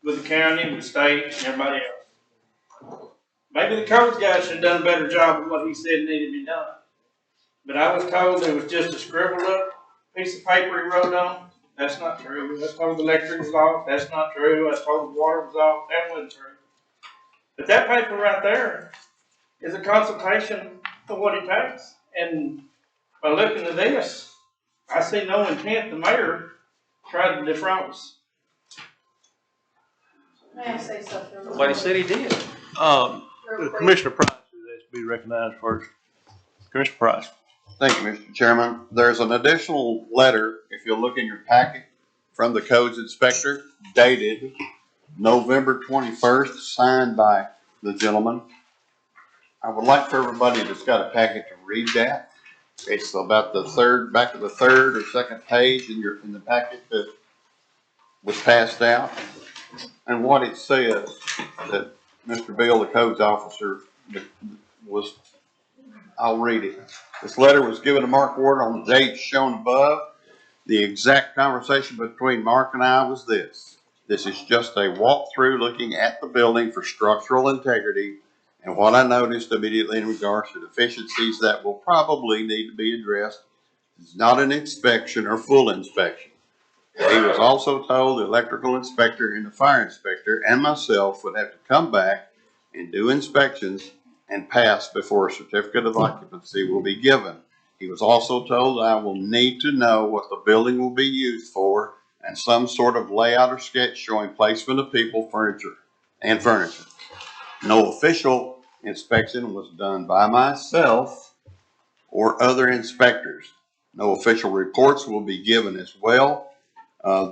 with the county, with the state, and everybody else. Maybe the codes guy should have done a better job of what he said needed to be done. But I was told it was just a scribbled up piece of paper he wrote on. That's not true. I was told the electric was off. That's not true. I was told the water was off. That wasn't true. But that paper right there is a consultation of what it takes. And by looking at this, I see no intent the mayor tried to defraud us. May I say something? What he said he did. Commissioner Price has to be recognized first. Commissioner Price. Thank you, Mr. Chairman. There's an additional letter, if you'll look in your packet, from the codes inspector dated November 21st, signed by the gentleman. I would like for everybody that's got a packet to read that. It's about the third, back to the third or second page in the packet that was passed out. And what it says, that Mr. Bill, the codes officer, was, I'll read it. This letter was given to Mark Ward on the date shown above. The exact conversation between Mark and I was this. This is just a walkthrough looking at the building for structural integrity and what I noticed immediately in regards to deficiencies that will probably need to be addressed. It's not an inspection or full inspection. He was also told the electrical inspector and the fire inspector and myself would have to come back and do inspections and pass before a certificate of occupancy will be given. He was also told I will need to know what the building will be used for and some sort of layout or sketch showing placement of people, furniture. No official inspection was done by myself or other inspectors. No official reports will be given as well.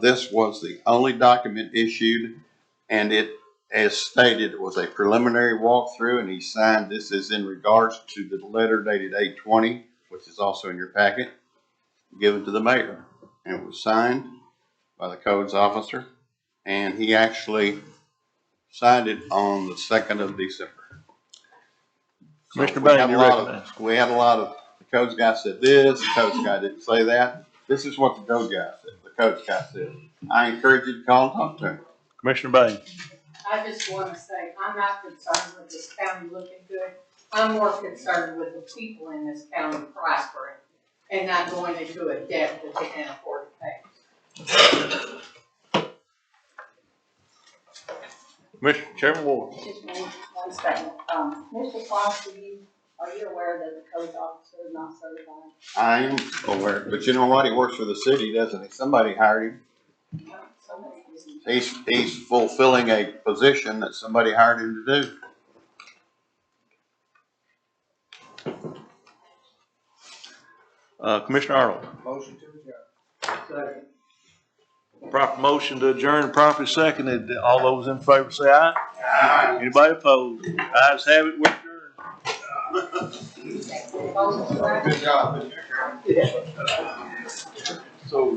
This was the only document issued, and it, as stated, was a preliminary walkthrough, and he signed this is in regards to the letter dated 8/20, which is also in your packet, given to the mayor. And it was signed by the codes officer, and he actually signed it on the 2nd of December. Commissioner Bain, you're recognized. We had a lot of, the codes guy said this, the codes guy didn't say that. This is what the code guy said, the codes guy said. I encourage you to call and talk to him. Commissioner Bain. I just want to say, I'm not concerned with this county looking good. I'm more concerned with the people in this county prospering and not going into a debt that they can't afford to pay. Commissioner Chairman Ward. Just one statement. Mr. Fox, are you aware that the codes officer is not certified? I am aware, but you know what? He works for the city, doesn't he? Somebody hired him. He's fulfilling a position that somebody hired him to do. Commissioner Arnold. Motion to adjourn. Second. Proper motion to adjourn, properly seconded. All those in favor say aye. Aye. Anybody opposed? Ayes have it, we're adjourned. Good job. So.